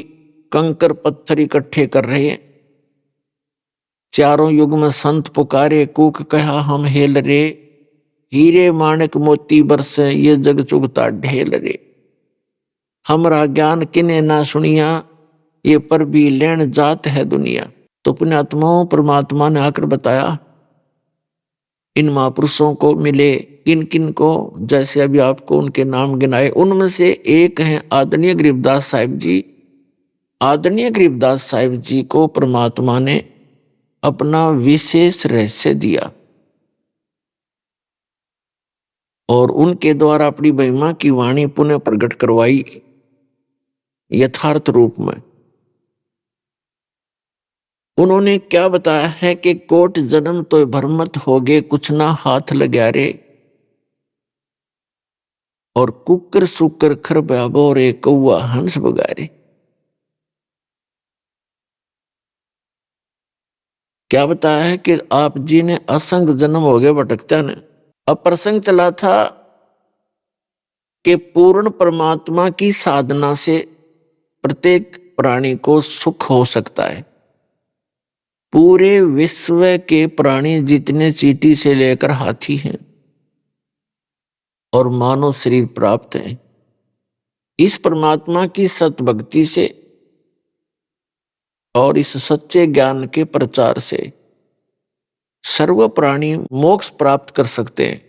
कंकर पत्थर इकट्ठे कर रहे हैं। चारों युग में संत पुकारे, कूक कहा हम हेल रे, हीरे माणक मोती बरसे ये जग चुगता ढेल रे। हमरा ज्ञान किने ना सुनिया, ये पर भी लेन जात है दुनिया। तो पुण्यात्माओं, परमात्मा ने आकर बताया, इन महापुरुषों को मिले, किन किन को, जैसे अभी आपको उनके नाम गिनाए, उनमें से एक हैं आदरणीय गरीबदास साहिब जी। आदरणीय गरीबदास साहिब जी को परमात्मा ने अपना विशेष रहस्य दिया और उनके द्वारा अपनी महिमा की वाणी पुनः प्रकट करवाई यथार्थ रूप में। उन्होंने क्या बताया है कि कोट जन्म तो भरमत होगे, कुछ ना हाथ लग्या रे। और कुकर सुकर खरबा बोरे कौआ हंस बगारे। क्या बताया है कि आप जी ने असंग जन्म हो गए भटकता ने। अब प्रसंग चला था कि पूर्ण परमात्मा की साधना से प्रत्येक प्राणी को सुख हो सकता है। पूरे विश्व के प्राणी जितने चींटी से लेकर हाथी हैं और मानव शरीर प्राप्त है, इस परमात्मा की सतभक्ति से और इस सच्चे ज्ञान के प्रचार से सर्व प्राणी मोक्ष प्राप्त कर सकते हैं।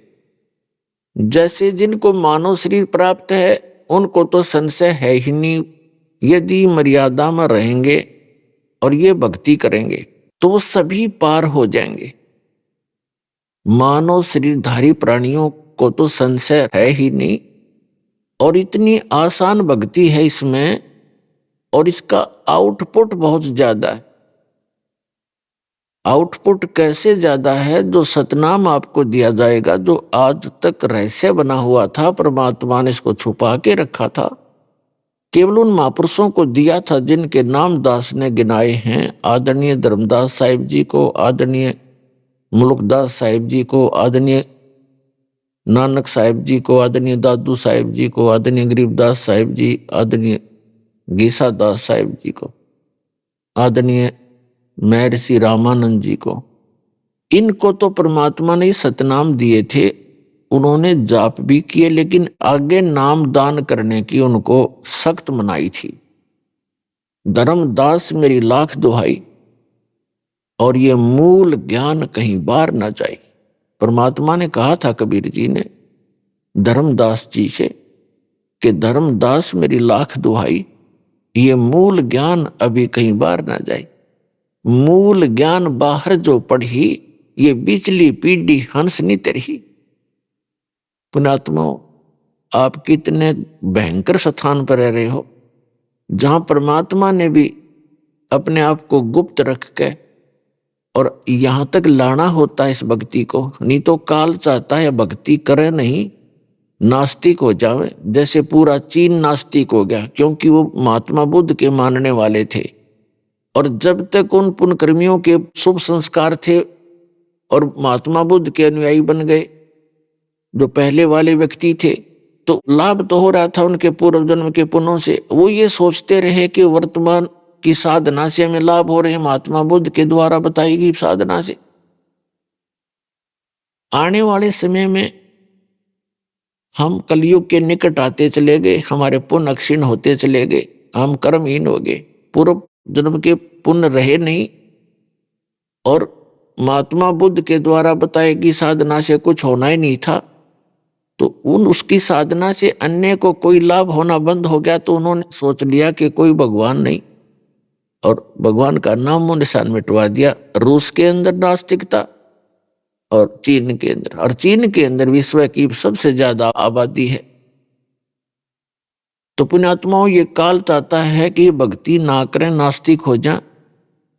जैसे जिनको मानव शरीर प्राप्त है उनको तो संशय है ही नहीं, यदि मर्यादा में रहेंगे और ये भक्ति करेंगे तो वो सभी पार हो जाएंगे। मानव शरीरधारी प्राणियों को तो संशय है ही नहीं, और इतनी आसान भक्ति है इसमें, और इसका आउटपुट बहुत ज्यादा है। आउटपुट कैसे ज्यादा है? जो सतनाम आपको दिया जाएगा, जो आज तक रहस्य बना हुआ था, परमात्मा ने इसको छुपा के रखा था, केवल उन महापुरुषों को दिया था जिनके नाम दास ने गिनाए हैं। आदरणीय धर्मदास साहिब जी को, आदरणीय मुल्कदास साहिब जी को, आदरणीय नानक साहिब जी को, आदरणीय दादू साहिब जी को, आदरणीय गरीबदास साहिब जी, आदरणीय गीसा दास साहिब जी को, आदरणीय महर्षि रामानंद जी को। इनको तो परमात्मा ने सतनाम दिए थे, उन्होंने जाप भी किए, लेकिन आगे नाम दान करने की उनको सख्त मनाही थी। धर्मदास मेरी लाख दुहाई, और ये मूल ज्ञान कहीं बाहर ना जाए। परमात्मा ने कहा था कबीर जी ने धर्मदास जी से कि धर्मदास मेरी लाख दुहाई, ये मूल ज्ञान अभी कहीं बाहर ना जाए। मूल ज्ञान बाहर जो पढ़ी, ये बिचली पीढ़ी हंस नहीं तरही। पुण्यात्मा, आप कितने भयंकर स्थान पर रह रहे हो, जहां परमात्मा ने भी अपने आप को गुप्त रख के और यहां तक लाना होता है इस भक्ति को, नहीं तो काल चाहता है भक्ति करे नहीं, नास्तिक हो जावे। जैसे पूरा चीन नास्तिक हो गया, क्योंकि वो महात्मा बुद्ध के मानने वाले थे, और जब तक उन पुण्यकर्मियों के शुभ संस्कार थे और महात्मा बुद्ध के अनुयायी बन गए जो पहले वाले व्यक्ति थे, तो लाभ तो हो रहा था उनके पूर्व जन्म के पुण्यों से। वो ये सोचते रहे कि वर्तमान की साधना से हमें लाभ हो रहे हैं, महात्मा बुद्ध के द्वारा बताई गई साधना से। आने वाले समय में हम कलयुग के निकट आते चले गए, हमारे पुण्य क्षीण होते चले गए, हम कर्महीन हो गए, पूर्व जन्म के पुण्य रहे नहीं, और महात्मा बुद्ध के द्वारा बताई गई साधना से कुछ होना ही नहीं था। तो उसकी साधना से अन्य को कोई लाभ होना बंद हो गया, तो उन्होंने सोच लिया कि कोई भगवान नहीं, और भगवान का नाम निशान मिटवा दिया। रूस के अंदर नास्तिकता और चीन के अंदर, और चीन के अंदर विश्व की सबसे ज्यादा आबादी है। तो पुण्यात्माओं, ये काल चाहता है कि भक्ति ना करें, नास्तिक हो जाए,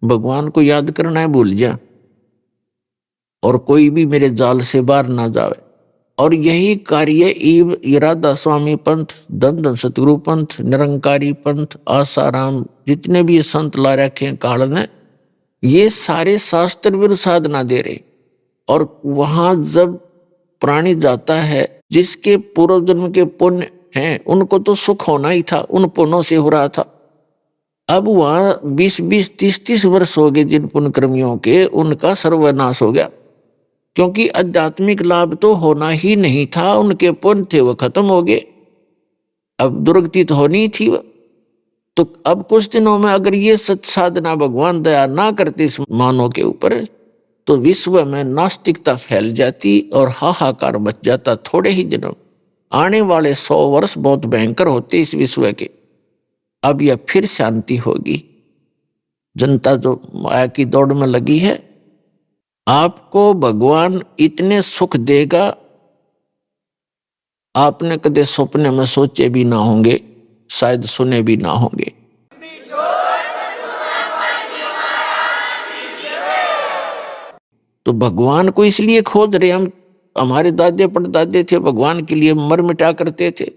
भगवान को याद करना है भूल जाए, और कोई भी मेरे जाल से बाहर ना जावे। और यही कार्य ईव इरादा स्वामी पंथ, दंदन सतगुरु पंथ, निरंकारी पंथ, आसाराम, जितने भी ये संत ला रखे काल ने, ये सारे शास्त्र विरुद्ध साधना दे रहे। और वहां जब प्राणी जाता है, जिसके पूर्व जन्म के पुण्य हैं, उनको तो सुख होना ही था, उन पुण्यों से हो रहा था। अब वहां 20-20, 30-30 वर्ष हो गए जिन पुण्य कर्मियों के, उनका सर्वनाश हो गया, क्योंकि आध्यात्मिक लाभ तो होना ही नहीं था, उनके पुण्य थे वो खत्म हो गए। अब दुर्गति तो होनी थी। तो अब कुछ दिनों में अगर ये सत साधना भगवान दया ना करते इस मानव के ऊपर, तो विश्व में नास्तिकता फैल जाती और हाहाकार मच जाता थोड़े ही दिनों। आने वाले 100 वर्ष बहुत भयंकर होते इस विश्व के। अब यह फिर शांति होगी। जनता जो माया की दौड़ में लगी है, आपको भगवान इतने सुख देगा, आपने कदे सपने में सोचे भी ना होंगे, शायद सुने भी ना होंगे। तो भगवान को इसलिए खोज रहे हम, हमारे दादे परदादे थे, भगवान के लिए मर मिटा करते थे।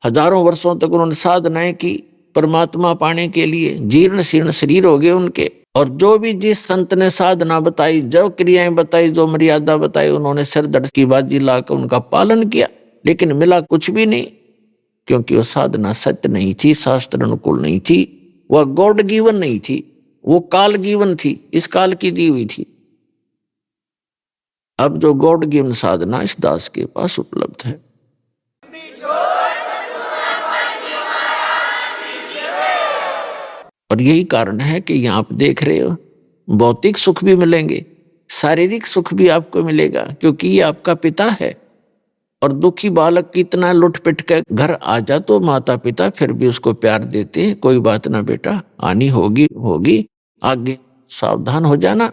हजारों वर्षों तक उन्होंने साधनाएं की परमात्मा पाने के लिए। जीर्ण शीर्ण शरीर हो गए उनके, और जो भी जिस संत ने साधना बताई, जो क्रियाएं बताई, जो मर्यादा बताई, उन्होंने सिर धड़ की बाजी लाकर उनका पालन किया, लेकिन मिला कुछ भी नहीं, क्योंकि वो साधना सत्य नहीं थी, शास्त्र अनुकूल नहीं थी, वह गॉड गिवन नहीं थी, वो काल गिवन थी, इस काल की दी हुई थी। अब जो गॉड गिवन साधना इस दास के पास उपलब्ध है। और यही कारण है कि यहाँ आप देख रहे हो, भौतिक सुख भी मिलेंगे, शारीरिक सुख भी आपको मिलेगा, क्योंकि ये आपका पिता है। और दुखी बालक कितना लुट पिट कर घर आ जा तो माता पिता फिर भी उसको प्यार देते हैं, कोई बात ना बेटा, आनी होगी होगी, आगे सावधान हो जाना,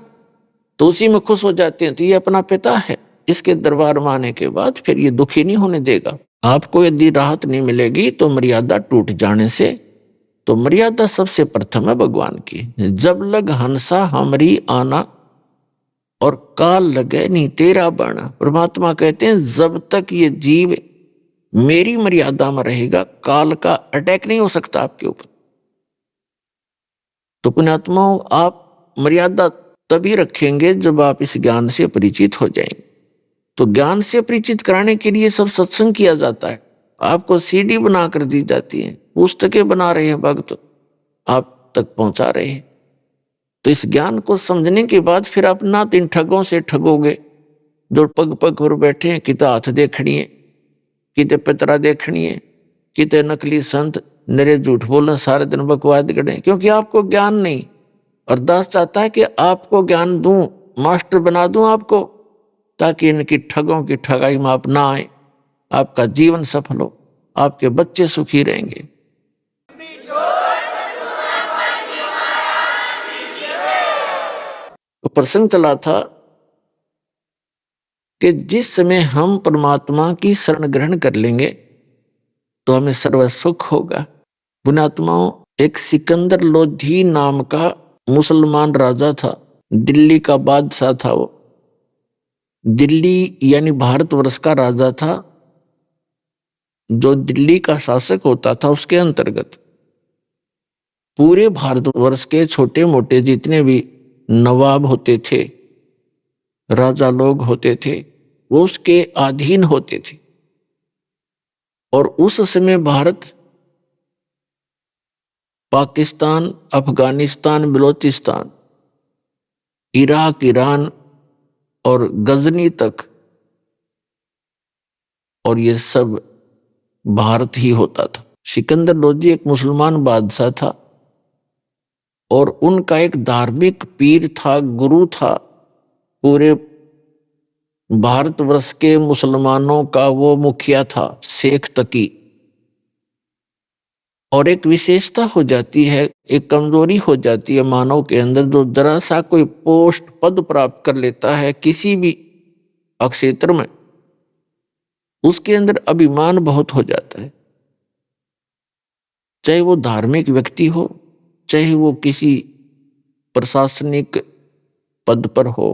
तो उसी में खुश हो जाते हैं। तो ये अपना पिता है, इसके दरबार में आने के बाद फिर ये दुखी नहीं होने देगा। आपको यदि राहत नहीं मिलेगी तो मर्यादा टूट जाने से, तो मर्यादा सबसे प्रथम है भगवान की। जब लग हंसा हमरी आना और काल लगे नहीं तेरा बाणा। परमात्मा कहते हैं जब तक ये जीव मेरी मर्यादा में रहेगा, काल का अटैक नहीं हो सकता आपके ऊपर। तो पुण्यात्माओं, आप मर्यादा तभी रखेंगे जब आप इस ज्ञान से परिचित हो जाएंगे। तो ज्ञान से परिचित कराने के लिए सब सत्संग किया जाता है, आपको सीडी बना कर दी जाती है, पुस्तकें बना रहे हैं भक्त, आप तक पहुंचा रहे हैं। तो इस ज्ञान को समझने के बाद फिर आप ना तो इन ठगों से ठगोगे जो पग पग पर बैठे हैं, किते हाथ देखनी है, किते पितरा देखनी है, किते नकली संत नरे झूठ बोले सारे दिन बकवाद करें, क्योंकि आपको ज्ञान नहीं। और दास चाहता है कि आपको ज्ञान दूं, मास्टर बना दूं आपको, ताकि इनकी ठगों की ठगाई में आप ना आए, आपका जीवन सफल हो, आपके बच्चे सुखी रहेंगे। तो प्रसंग चला था कि जिस समय हम परमात्मा की शरण ग्रहण कर लेंगे तो हमें सर्व सुख होगा। पुण्यात्माओं, एक सिकंदर लोधी नाम का मुसलमान राजा था, दिल्ली का बादशाह था। वो दिल्ली यानी भारतवर्ष का राजा था। जो दिल्ली का शासक होता था उसके अंतर्गत पूरे भारतवर्ष के छोटे मोटे जितने भी नवाब होते थे, राजा लोग होते थे, वो उसके अधीन होते थे। और उस समय भारत, पाकिस्तान, अफगानिस्तान, बलोचिस्तान, इराक, ईरान और गजनी तक, और ये सब भारत ही होता था। सिकंदर लोधी एक मुसलमान बादशाह था और उनका एक धार्मिक पीर था, गुरु था। पूरे भारतवर्ष के मुसलमानों का वो मुखिया था, शेख तकी। और एक विशेषता हो जाती है, एक कमजोरी हो जाती है मानव के अंदर, जो जरा सा कोई पोस्ट पद प्राप्त कर लेता है किसी भी क्षेत्र में, उसके अंदर अभिमान बहुत हो जाता है। चाहे वो धार्मिक व्यक्ति हो, चाहे वो किसी प्रशासनिक पद पर हो,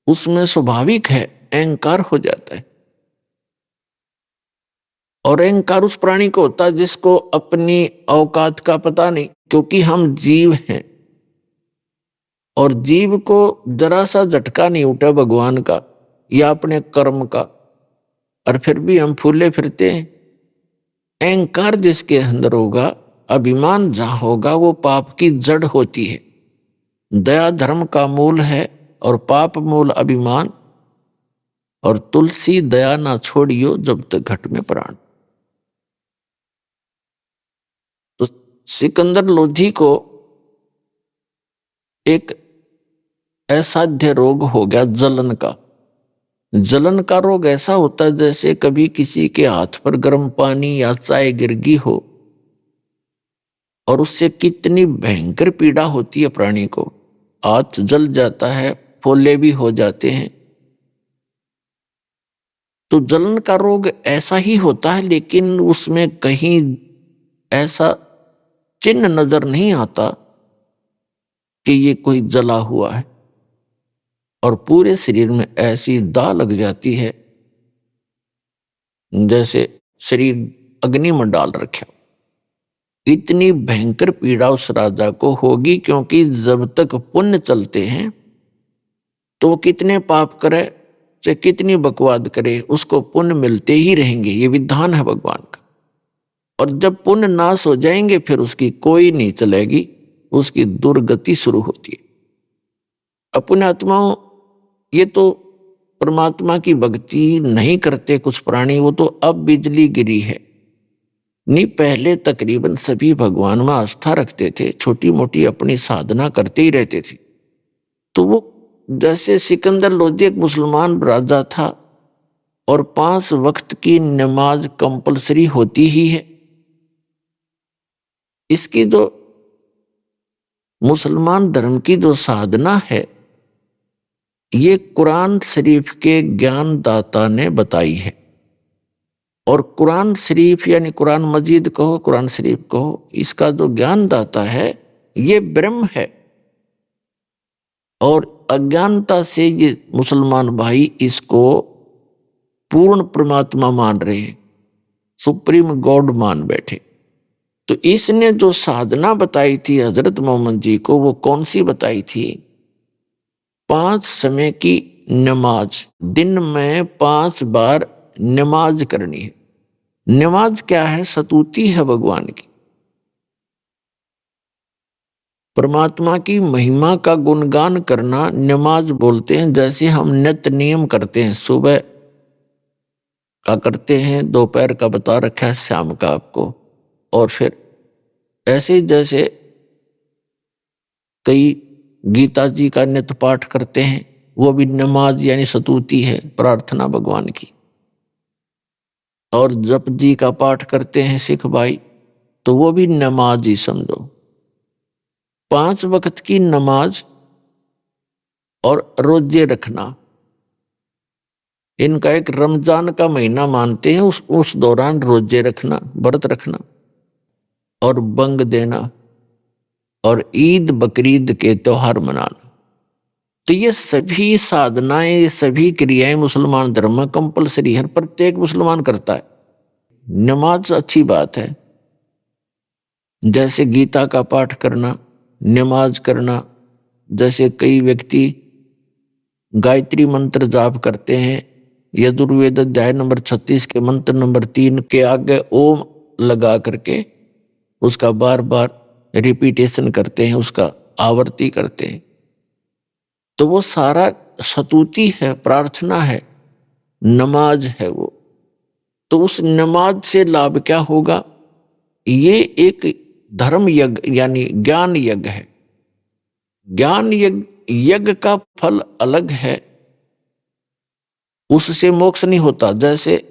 उसमें स्वाभाविक है अहंकार हो जाता है। और अहंकार उस प्राणी को होता है जिसको अपनी औकात का पता नहीं, क्योंकि हम जीव हैं और जीव को जरा सा झटका नहीं उठा भगवान का या अपने कर्म का, और फिर भी हम फूले फिरते हैं। अहंकार जिसके अंदर होगा, अभिमान जहां होगा, वो पाप की जड़ होती है। दया धर्म का मूल है और पाप मूल अभिमान। और तुलसी दया ना छोड़ियो जब तक घट में प्राण। तो सिकंदर लोधी को एक असाध्य रोग हो गया, जलन का। जलन का रोग ऐसा होता है जैसे कभी किसी के हाथ पर गर्म पानी या चाय गिर गई हो, और उससे कितनी भयंकर पीड़ा होती है प्राणी को। हाथ जल जाता है, फोले भी हो जाते हैं। तो जलन का रोग ऐसा ही होता है, लेकिन उसमें कहीं ऐसा चिन्ह नजर नहीं आता कि ये कोई जला हुआ है। और पूरे शरीर में ऐसी दाह लग जाती है जैसे शरीर अग्नि में डाल रखे। इतनी भयंकर पीड़ा उस राजा को होगी, क्योंकि जब तक पुण्य चलते हैं तो वो कितने पाप करे चाहे कितनी बकवाद करे, उसको पुण्य मिलते ही रहेंगे। ये विधान है भगवान का। और जब पुण्य नाश हो जाएंगे फिर उसकी कोई नहीं चलेगी, उसकी दुर्गति शुरू होती है। अपने आत्माओं, ये तो परमात्मा की भक्ति नहीं करते कुछ प्राणी, वो तो अब बिजली गिरी है। नहीं, पहले तकरीबन सभी भगवान में आस्था रखते थे, छोटी मोटी अपनी साधना करते ही रहते थे। तो वो जैसे सिकंदर लोधी एक मुसलमान राजा था और 5 वक्त की नमाज कंपलसरी होती ही है। इसकी जो मुसलमान धर्म की जो साधना है, ये कुरान शरीफ के ज्ञानदाता ने बताई है। और कुरान शरीफ यानी कुरान मजीद कहो, कुरान शरीफ कहो, इसका जो ज्ञानदाता है ये ब्रह्म है। और अज्ञानता से ये मुसलमान भाई इसको पूर्ण परमात्मा मान रहे हैं, सुप्रीम गॉड मान बैठे। तो इसने जो साधना बताई थी हजरत मोहम्मद जी को, वो कौन सी बताई थी? 5 समय की नमाज, दिन में 5 बार नमाज करनी है। नमाज क्या है? स्तुति है भगवान की, परमात्मा की महिमा का गुणगान करना नमाज बोलते हैं। जैसे हम नित्य नियम करते हैं, सुबह का करते हैं, दोपहर का बता रखा है, शाम का आपको। और फिर ऐसे जैसे कई गीता जी का नित्य पाठ करते हैं, वो भी नमाज यानी स्तुति है, प्रार्थना भगवान की। और जप जी का पाठ करते हैं सिख भाई, तो वो भी नमाज ही समझो। 5 वक्त की नमाज और रोजे रखना, इनका एक रमजान का महीना मानते हैं, उस दौरान रोजे रखना, व्रत रखना और बंग देना और ईद बकरीद के त्योहार मनाना। तो ये सभी साधनाएं, ये सभी क्रियाएं मुसलमान धर्म में कंपलसरी है, प्रत्येक मुसलमान करता है। नमाज अच्छी बात है, जैसे गीता का पाठ करना, नमाज करना। जैसे कई व्यक्ति गायत्री मंत्र जाप करते हैं, यजुर्वेद अध्याय नंबर 36 के मंत्र नंबर 3 के आगे ओम लगा करके उसका बार बार रिपीटेशन करते हैं, उसका आवर्ती करते हैं। तो वो सारा स्तुति है, प्रार्थना है, नमाज है वो। तो उस नमाज से लाभ क्या होगा? ये एक धर्म यज्ञ यानी ज्ञान यज्ञ है। ज्ञान यज्ञ का फल अलग है, उससे मोक्ष नहीं होता। जैसे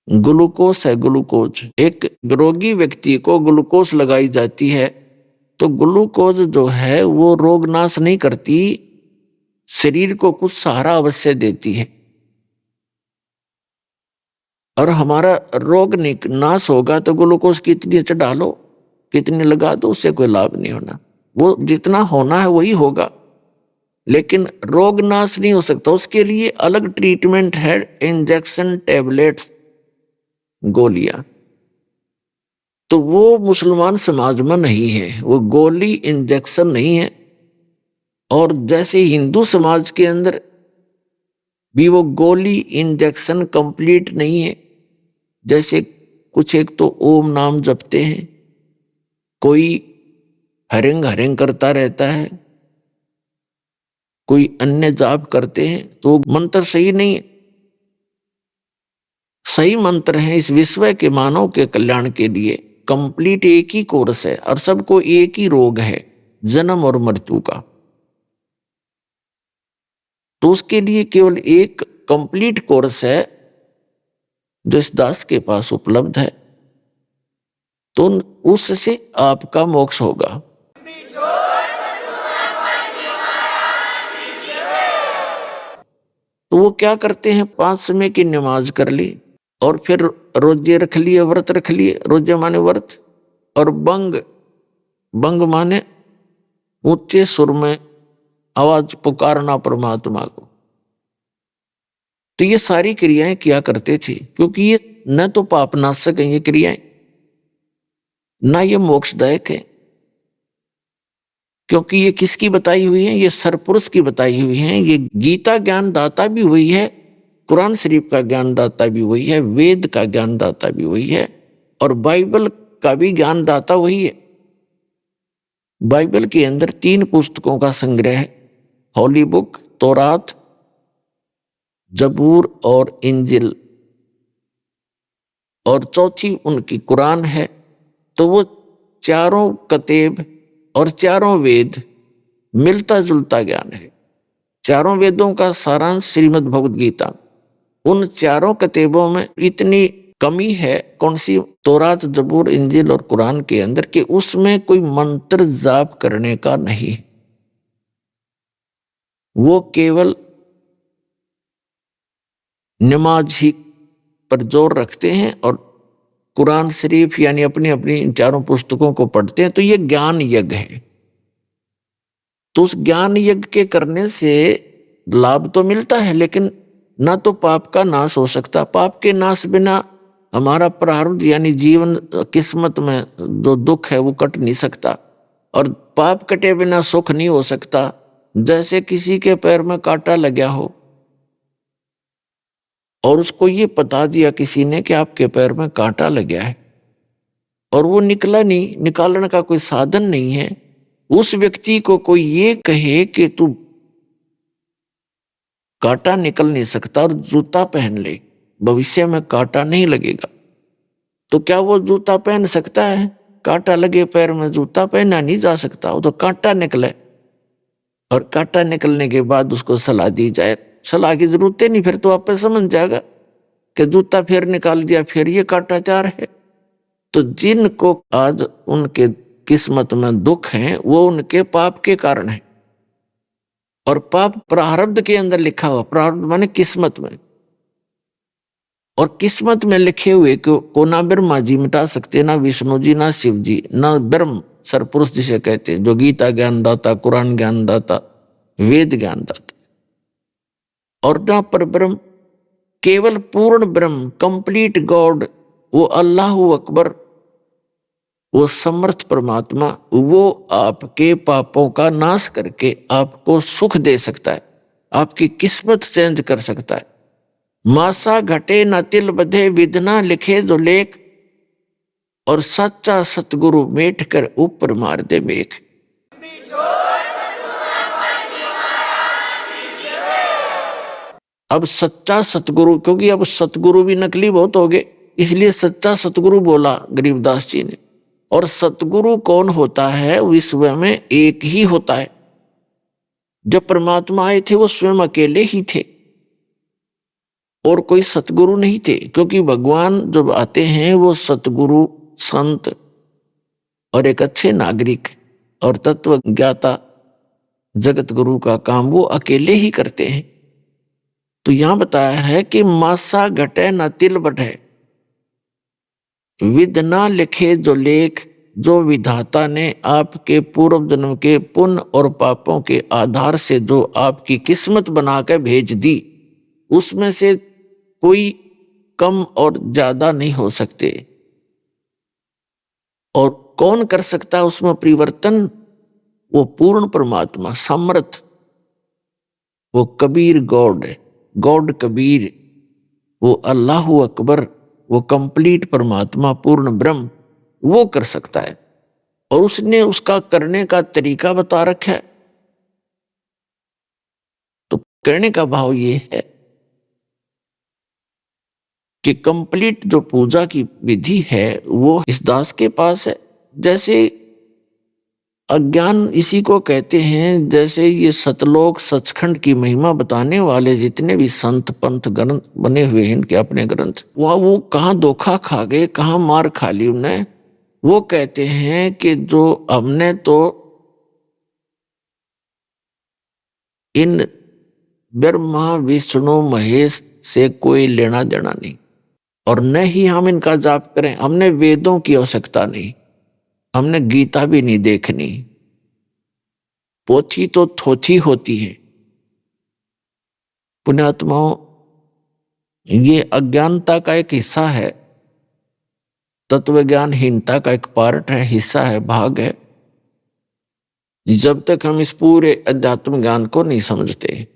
ग्लूकोज है, ग्लूकोज, एक रोगी व्यक्ति को ग्लूकोज लगाई जाती है, तो ग्लूकोज जो है वो रोग नाश नहीं करती, शरीर को कुछ सहारा अवश्य देती है। और हमारा रोग नाश होगा तो ग्लूकोज कितनी चढ़ा लो, कितनी लगा दो, उससे कोई लाभ नहीं होना। वो जितना होना है वही होगा, लेकिन रोग नाश नहीं हो सकता। उसके लिए अलग ट्रीटमेंट है, इंजेक्शन, टैबलेट्स, गोलियां। तो वो मुसलमान समाज में नहीं है, वो गोली इंजेक्शन नहीं है। और जैसे हिंदू समाज के अंदर भी वो गोली इंजेक्शन कंप्लीट नहीं है। जैसे कुछ एक तो ओम नाम जपते हैं, कोई हरिंग हरिंग करता रहता है, कोई अन्य जाप करते हैं, तो मंत्र सही नहीं है। सही मंत्र है इस विश्व के मानव के कल्याण के लिए। कंप्लीट एक ही कोर्स है और सबको एक ही रोग है, जन्म और मृत्यु का। तो उसके लिए केवल एक कंप्लीट कोर्स है जो इस दास के पास उपलब्ध है, तो उससे आपका मोक्ष होगा। तो वो क्या करते हैं? 5 समय की नमाज कर ली और फिर रोजे रख लिए, व्रत रख लिए। रोजे माने व्रत, और बंग माने ऊंचे सुर में आवाज पुकारना परमात्मा को। तो ये सारी क्रियाएं किया करते थे, क्योंकि ये न तो पाप नाशक है ये क्रियाएं, ना ये मोक्षदायक है। क्योंकि ये किसकी बताई हुई है? ये सरपुरुष की बताई हुई है। ये गीता ज्ञान दाता भी वही है, कुरान शरीफ का ज्ञान दाता भी वही है, वेद का ज्ञान दाता भी वही है, और बाइबल का भी ज्ञान दाता वही है। बाइबल के अंदर 3 पुस्तकों का संग्रह है, होली बुक, तौरात, जबूर और इंजिल, और चौथी उनकी कुरान है। तो वो चारों कतेब और चारों वेद मिलता जुलता ज्ञान है। चारों वेदों का सारांश श्रीमद् भगवद गीता। उन चारों कतेबों में इतनी कमी है, कौन सी? तौरात, जबूर, इंजिल और कुरान के अंदर, कि उसमें कोई मंत्र जाप करने का नहीं। वो केवल नमाज ही पर जोर रखते हैं और कुरान शरीफ यानी अपनी अपनी इन चारों पुस्तकों को पढ़ते हैं। तो ये ज्ञान यज्ञ है। तो उस ज्ञान यज्ञ के करने से लाभ तो मिलता है, लेकिन ना तो पाप का नाश हो सकता। पाप के नाश बिना हमारा प्रारब्ध यानी जीवन किस्मत में जो दुख है वो कट नहीं सकता, और पाप कटे बिना सुख नहीं हो सकता। जैसे किसी के पैर में कांटा लगा हो और उसको ये बता दिया किसी ने कि आपके पैर में कांटा लगा है, और वो निकला नहीं, निकालने का कोई साधन नहीं है। उस व्यक्ति को कोई ये कहे कि तू कांटा निकल नहीं सकता और जूता पहन ले, भविष्य में कांटा नहीं लगेगा, तो क्या वो जूता पहन सकता है? कांटा लगे पैर में जूता पहना नहीं जा सकता। वो तो कांटा निकले, और कांटा निकलने के बाद उसको सलाह दी जाए। सलाह की जरूरत नहीं, फिर तो आप समझ जाएगा कि जूता फिर निकाल दिया, फिर ये कांटा तैयार है। तो जिनको आज उनके किस्मत में दुख हैं वो उनके पाप के कारण है, और पाप प्रारब्ध के अंदर लिखा हुआ। प्रारब्ध माने किस्मत में, और किस्मत में लिखे हुए को ना ब्रह्मा जी मिटा सकते, ना विष्णु जी, ना शिव जी, ना ब्रह्म सरपुरुष जिसे कहते हैं, जो गीता ज्ञान दाता, कुरान ज्ञान दाता, वेद ज्ञान दाता, और ना पर ब्रह्म, केवल पूर्ण ब्रह्म, कंप्लीट गॉड, वो अल्लाह अकबर, वो समर्थ परमात्मा, वो आपके पापों का नाश करके आपको सुख दे सकता है, आपकी किस्मत चेंज कर सकता है। मासा घटे न तिल बधे, विधना लिखे जो लेख, और सच्चा सतगुरु मेट कर ऊपर मार दे मेघ। अब सच्चा सतगुरु, क्योंकि अब सतगुरु भी नकली बहुत हो गए, इसलिए सच्चा सतगुरु बोला गरीबदास जी ने। और सतगुरु कौन होता है? विश्व में एक ही होता है। जब परमात्मा आए थे वो स्वयं अकेले ही थे, और कोई सतगुरु नहीं थे, क्योंकि भगवान जब आते हैं वो सतगुरु, संत और एक अच्छे नागरिक और तत्व ज्ञाता जगत गुरु का काम वो अकेले ही करते हैं। तो यहां बताया है कि मासा घटे न तिल बढ़े, विद ना लिखे जो लेख, जो विधाता ने आपके पूर्व जन्म के पुण्य और पापों के आधार से जो आपकी किस्मत बनाकर भेज दी, उसमें से कोई कम और ज्यादा नहीं हो सकते। और कौन कर सकता है उसमें परिवर्तन? वो पूर्ण परमात्मा, समर्थ, वो कबीर गॉड है, गॉड कबीर, वो अल्लाह अकबर, वो कंप्लीट परमात्मा, पूर्ण ब्रह्म, वो कर सकता है। और उसने उसका करने का तरीका बता रखा है। तो करने का भाव ये है कि कंप्लीट जो पूजा की विधि है वो इस दास के पास है। जैसे अज्ञान इसी को कहते हैं, जैसे ये सतलोक सचखंड की महिमा बताने वाले जितने भी संत पंथ ग्रंथ बने हुए हैं, इनके अपने ग्रंथ, वहाँ वो कहाँ धोखा खा गए, कहाँ मार खा ली उन्हें। वो कहते हैं कि जो हमने तो इन ब्रह्मा विष्णु महेश से कोई लेना देना नहीं, और न ही हम इनका जाप करें, हमने वेदों की आवश्यकता नहीं, हमने गीता भी नहीं देखनी, पोथी तो थोथी होती है। पुण्यात्माओं, ये अज्ञानता का एक हिस्सा है, तत्वज्ञानहीनता का एक पार्ट है, हिस्सा है, भाग है, जब तक हम इस पूरे अध्यात्म ज्ञान को नहीं समझते।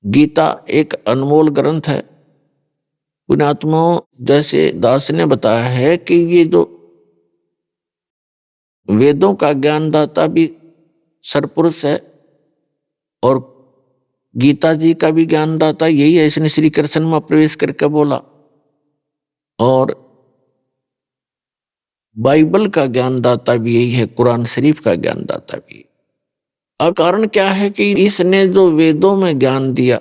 गीता एक अनमोल ग्रंथ है। पुण्यात्माओं, जैसे दास ने बताया है कि ये जो वेदों का ज्ञानदाता भी सरपुरुष है और गीता जी का भी ज्ञानदाता यही है। इसने श्री कृष्ण में प्रवेश करके बोला। और बाइबल का ज्ञानदाता भी यही है, कुरान शरीफ का ज्ञानदाता भी। और कारण क्या है कि इसने जो वेदों में ज्ञान दिया,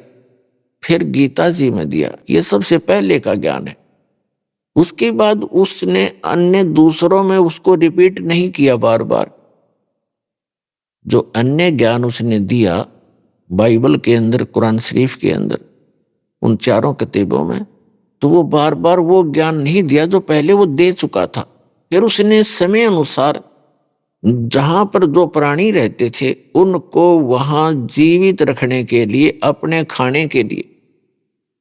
फिर गीता जी में दिया, ये सबसे पहले का ज्ञान है। उसके बाद उसने अन्य दूसरों में उसको रिपीट नहीं किया बार बार। जो अन्य ज्ञान उसने दिया बाइबल के अंदर, कुरान शरीफ के अंदर, उन चारों किताबों में, तो वो बार बार वो ज्ञान नहीं दिया जो पहले वो दे चुका था। फिर उसने समय अनुसार जहां पर जो प्राणी रहते थे उनको वहां जीवित रखने के लिए, अपने खाने के लिए,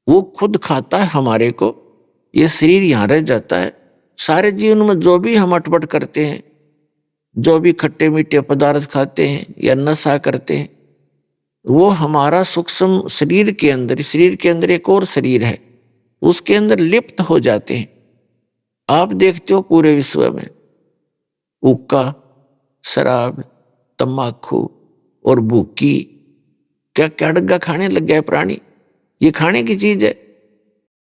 वो खुद खाता है हमारे को, ये शरीर यहाँ रह जाता है। सारे जीवन में जो भी हम अटपट करते हैं, जो भी खट्टे मीठे पदार्थ खाते हैं या नशा करते हैं, वो हमारा सूक्ष्म शरीर के अंदर एक और शरीर है, उसके अंदर लिप्त हो जाते हैं। आप देखते हो पूरे विश्व में हुक्का, शराब, तम्बाकू और भूकी, क्या क्या डग्गा खाने लग गया प्राणी। ये खाने की चीज है।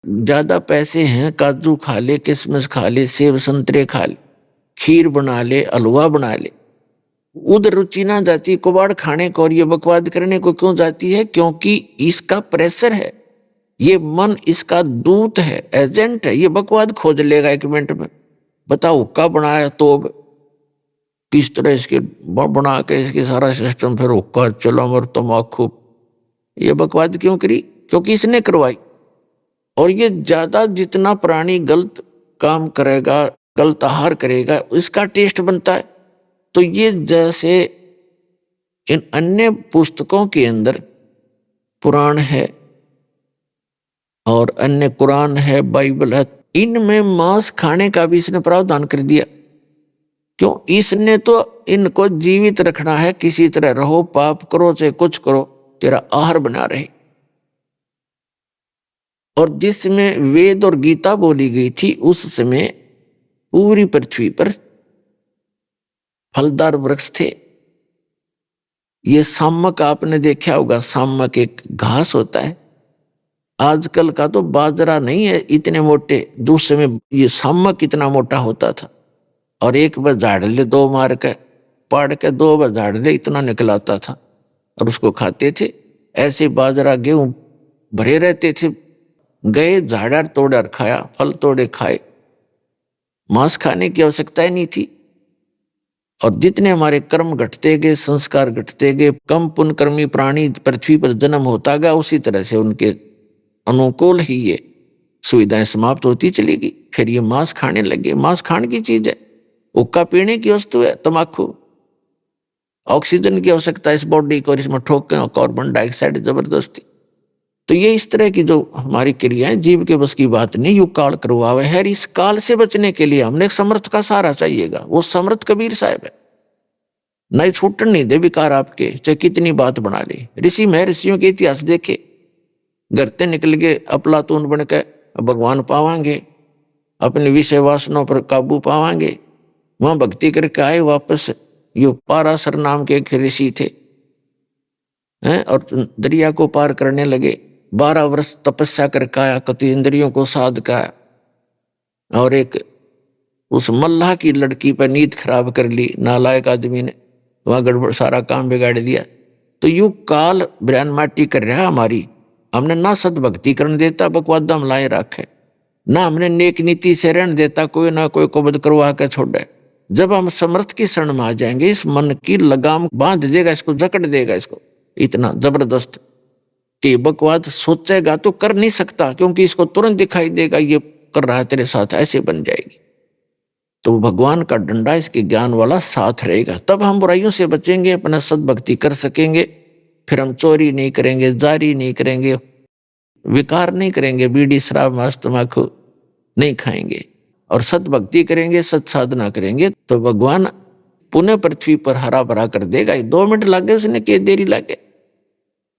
ज्यादा पैसे हैं, काजू खा ले, किशमिश खा ले, सेब संतरे खा ले, खीर बना ले, हलवा बना ले। उधर रुचि ना जाती कबाड़ खाने को और ये बकवाद करने को क्यों जाती है? क्योंकि इसका प्रेशर है। ये मन इसका दूत है, एजेंट है। ये बकवाद खोज लेगा 1 मिनट में। बताओ, हुक्का बनाया तो किस तरह इसके बना के इसके सारा सिस्टम, फिर हुक्का, चलम और तम्बाकू, ये बकवाद क्यों करी? क्योंकि इसने करवाई। और ये ज्यादा जितना प्राणी गलत काम करेगा, गलत आहार करेगा, इसका टेस्ट बनता है। तो ये जैसे इन अन्य पुस्तकों के अंदर पुराण है और अन्य कुरान है, बाइबल है, इनमें मांस खाने का भी इसने प्रावधान कर दिया। क्यों? इसने तो इनको जीवित रखना है, किसी तरह रहो, पाप करो चाहे कुछ करो, तेरा आहार बना रहे। और जिसमें वेद और गीता बोली गई थी, उस समय पूरी पृथ्वी पर फलदार वृक्ष थे। ये सामक आपने देखा होगा, सामक एक घास होता है। आजकल का तो बाजरा नहीं है इतने मोटे, दूसरे में ये सामक इतना मोटा होता था। और एक बार झाड़ ले, 2 मार के पाड़ के 2 बार झाड़ ले, इतना निकलाता था और उसको खाते थे। ऐसे बाजरा गेहूं भरे रहते थे। गए, झाड़ा तोड़ा खाया, फल तोड़े खाए, मांस खाने की आवश्यकता ही नहीं थी। और जितने हमारे कर्म घटते गए, संस्कार घटते गए, कम पुण्यकर्मी प्राणी पृथ्वी पर जन्म होता गया, उसी तरह से उनके अनुकूल ही ये सुविधाएं समाप्त होती चली गई। फिर ये मांस खाने लगे। मांस खाने की चीज है, हुक्का पीने की वस्तु है, तम्बाकू ऑक्सीजन की आवश्यकता है इस बॉडी को, और इसमें ठोकें कार्बन डाइऑक्साइड जबरदस्ती। तो ये इस तरह की जो हमारी क्रियाएं जीव के बस की बात नहीं, युग काल करवावे है। इस काल से बचने के लिए हमने एक समर्थ का सहारा चाहिएगा। वो समर्थ कबीर साहब है। नहीं छूटन नहीं दे विकार आपके, चाहे कितनी बात बना ले। ऋषि में ऋषियों के इतिहास देखे, घरते निकल गए अफलातून बन के, भगवान पावांगे, अपने विषय वासनों पर काबू पावांगे, वहां भक्ति करके आए वापस। यो पाराशर नाम के एक ऋषि थे हैं, और दरिया को पार करने लगे। 12 वर्ष तपस्या करके आया, कति इंद्रियों को साध का, और एक उस मल्लाह की लड़की पर नींद खराब कर ली नालायक आदमी ने, वहां गड़बड़ सारा काम बिगाड़ दिया। तो यू काल ब्रैन माटी कर रहा हमारी। हमने ना सदभक्ति करने देता, बकवादा हम लाए रखे, ना हमने नेक नीति से रहने देता, कोई ना कोई को बद करवा के छोड़े। जब हम समर्थ की शरण में आ जाएंगे, इस मन की लगाम बांध देगा, इसको जकड़ देगा, इसको इतना जबरदस्त कि बकवाद सोचेगा तो कर नहीं सकता, क्योंकि इसको तुरंत दिखाई देगा ये कर रहा है तेरे साथ, ऐसे बन जाएगी। तो भगवान का डंडा इसके ज्ञान वाला साथ रहेगा, तब हम बुराइयों से बचेंगे, अपना सद्भक्ति कर सकेंगे। फिर हम चोरी नहीं करेंगे, जारी नहीं करेंगे, विकार नहीं करेंगे, बीड़ी शराब मांस तम्बाकू नहीं खाएंगे और सद्भक्ति करेंगे, सत्साधना करेंगे, तो भगवान पुनः पृथ्वी पर हरा भरा कर देगा। 2 मिनट लगे उसने, के देरी लगे,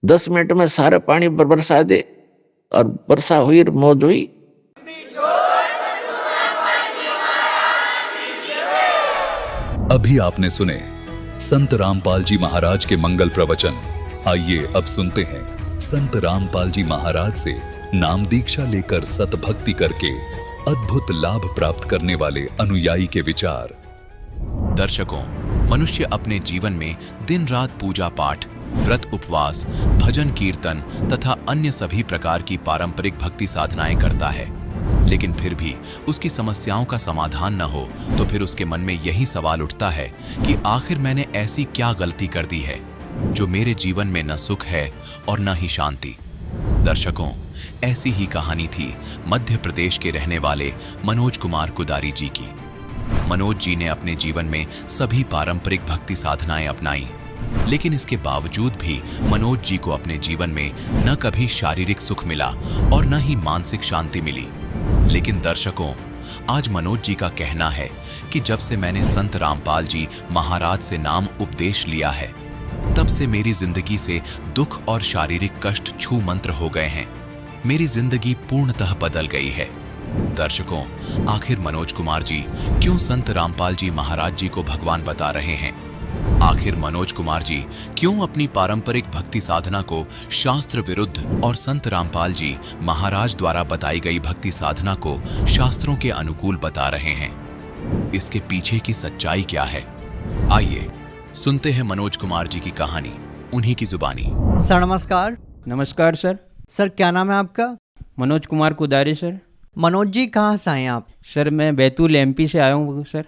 10 मिनट में सारा पानी बरसा दे और वर्षा हुई और मौज हुई। अभी आपने सुने संत रामपाल जी महाराज के मंगल प्रवचन। आइए अब सुनते हैं संत रामपाल जी महाराज से नाम दीक्षा लेकर सतभक्ति करके अद्भुत लाभ प्राप्त करने वाले अनुयायी के विचार। दर्शकों, मनुष्य अपने जीवन में दिन रात पूजा पाठ, व्रत उपवास, भजन कीर्तन तथा अन्य सभी प्रकार की पारंपरिक भक्ति साधनाएं करता है, लेकिन फिर भी उसकी समस्याओं का समाधान न हो तो फिर उसके मन में यही सवाल उठता है कि आखिर मैंने ऐसी क्या गलती कर दी है जो मेरे जीवन में न सुख है और न ही शांति। दर्शकों, ऐसी ही कहानी थी मध्य प्रदेश के रहने वाले मनोज कुमार कुदारी जी की। मनोज जी ने अपने जीवन में सभी पारंपरिक भक्ति साधनाएं अपनाई, लेकिन इसके बावजूद भी मनोज जी को अपने जीवन में न कभी शारीरिक सुख मिला और न ही मानसिक शांति मिली। लेकिन दर्शकों, आज मनोज जी का कहना है कि जब से मैंने संत रामपाल जी महाराज से नाम उपदेश लिया है, तब से मेरी जिंदगी से दुख और शारीरिक कष्ट छू मंत्र हो गए हैं। मेरी जिंदगी पूर्णतः बदल गई है। दर्शकों, आखिर मनोज कुमार जी क्यों संत रामपाल जी महाराज जी को भगवान बता रहे हैं? आखिर मनोज कुमार जी क्यों अपनी पारंपरिक भक्ति साधना को शास्त्र विरुद्ध और संत रामपाल जी महाराज द्वारा बताई गई भक्ति साधना को शास्त्रों के अनुकूल बता रहे हैं? इसके पीछे की सच्चाई क्या है? आइए सुनते हैं मनोज कुमार जी की कहानी, उन्हीं की जुबानी। सर नमस्कार। नमस्कार सर। सर क्या नाम है आपका? मनोज कुमार कुदारी सर। मनोज जी कहाँ से आए हैं आप? सर मैं बैतूल एमपी से आया हूँ सर।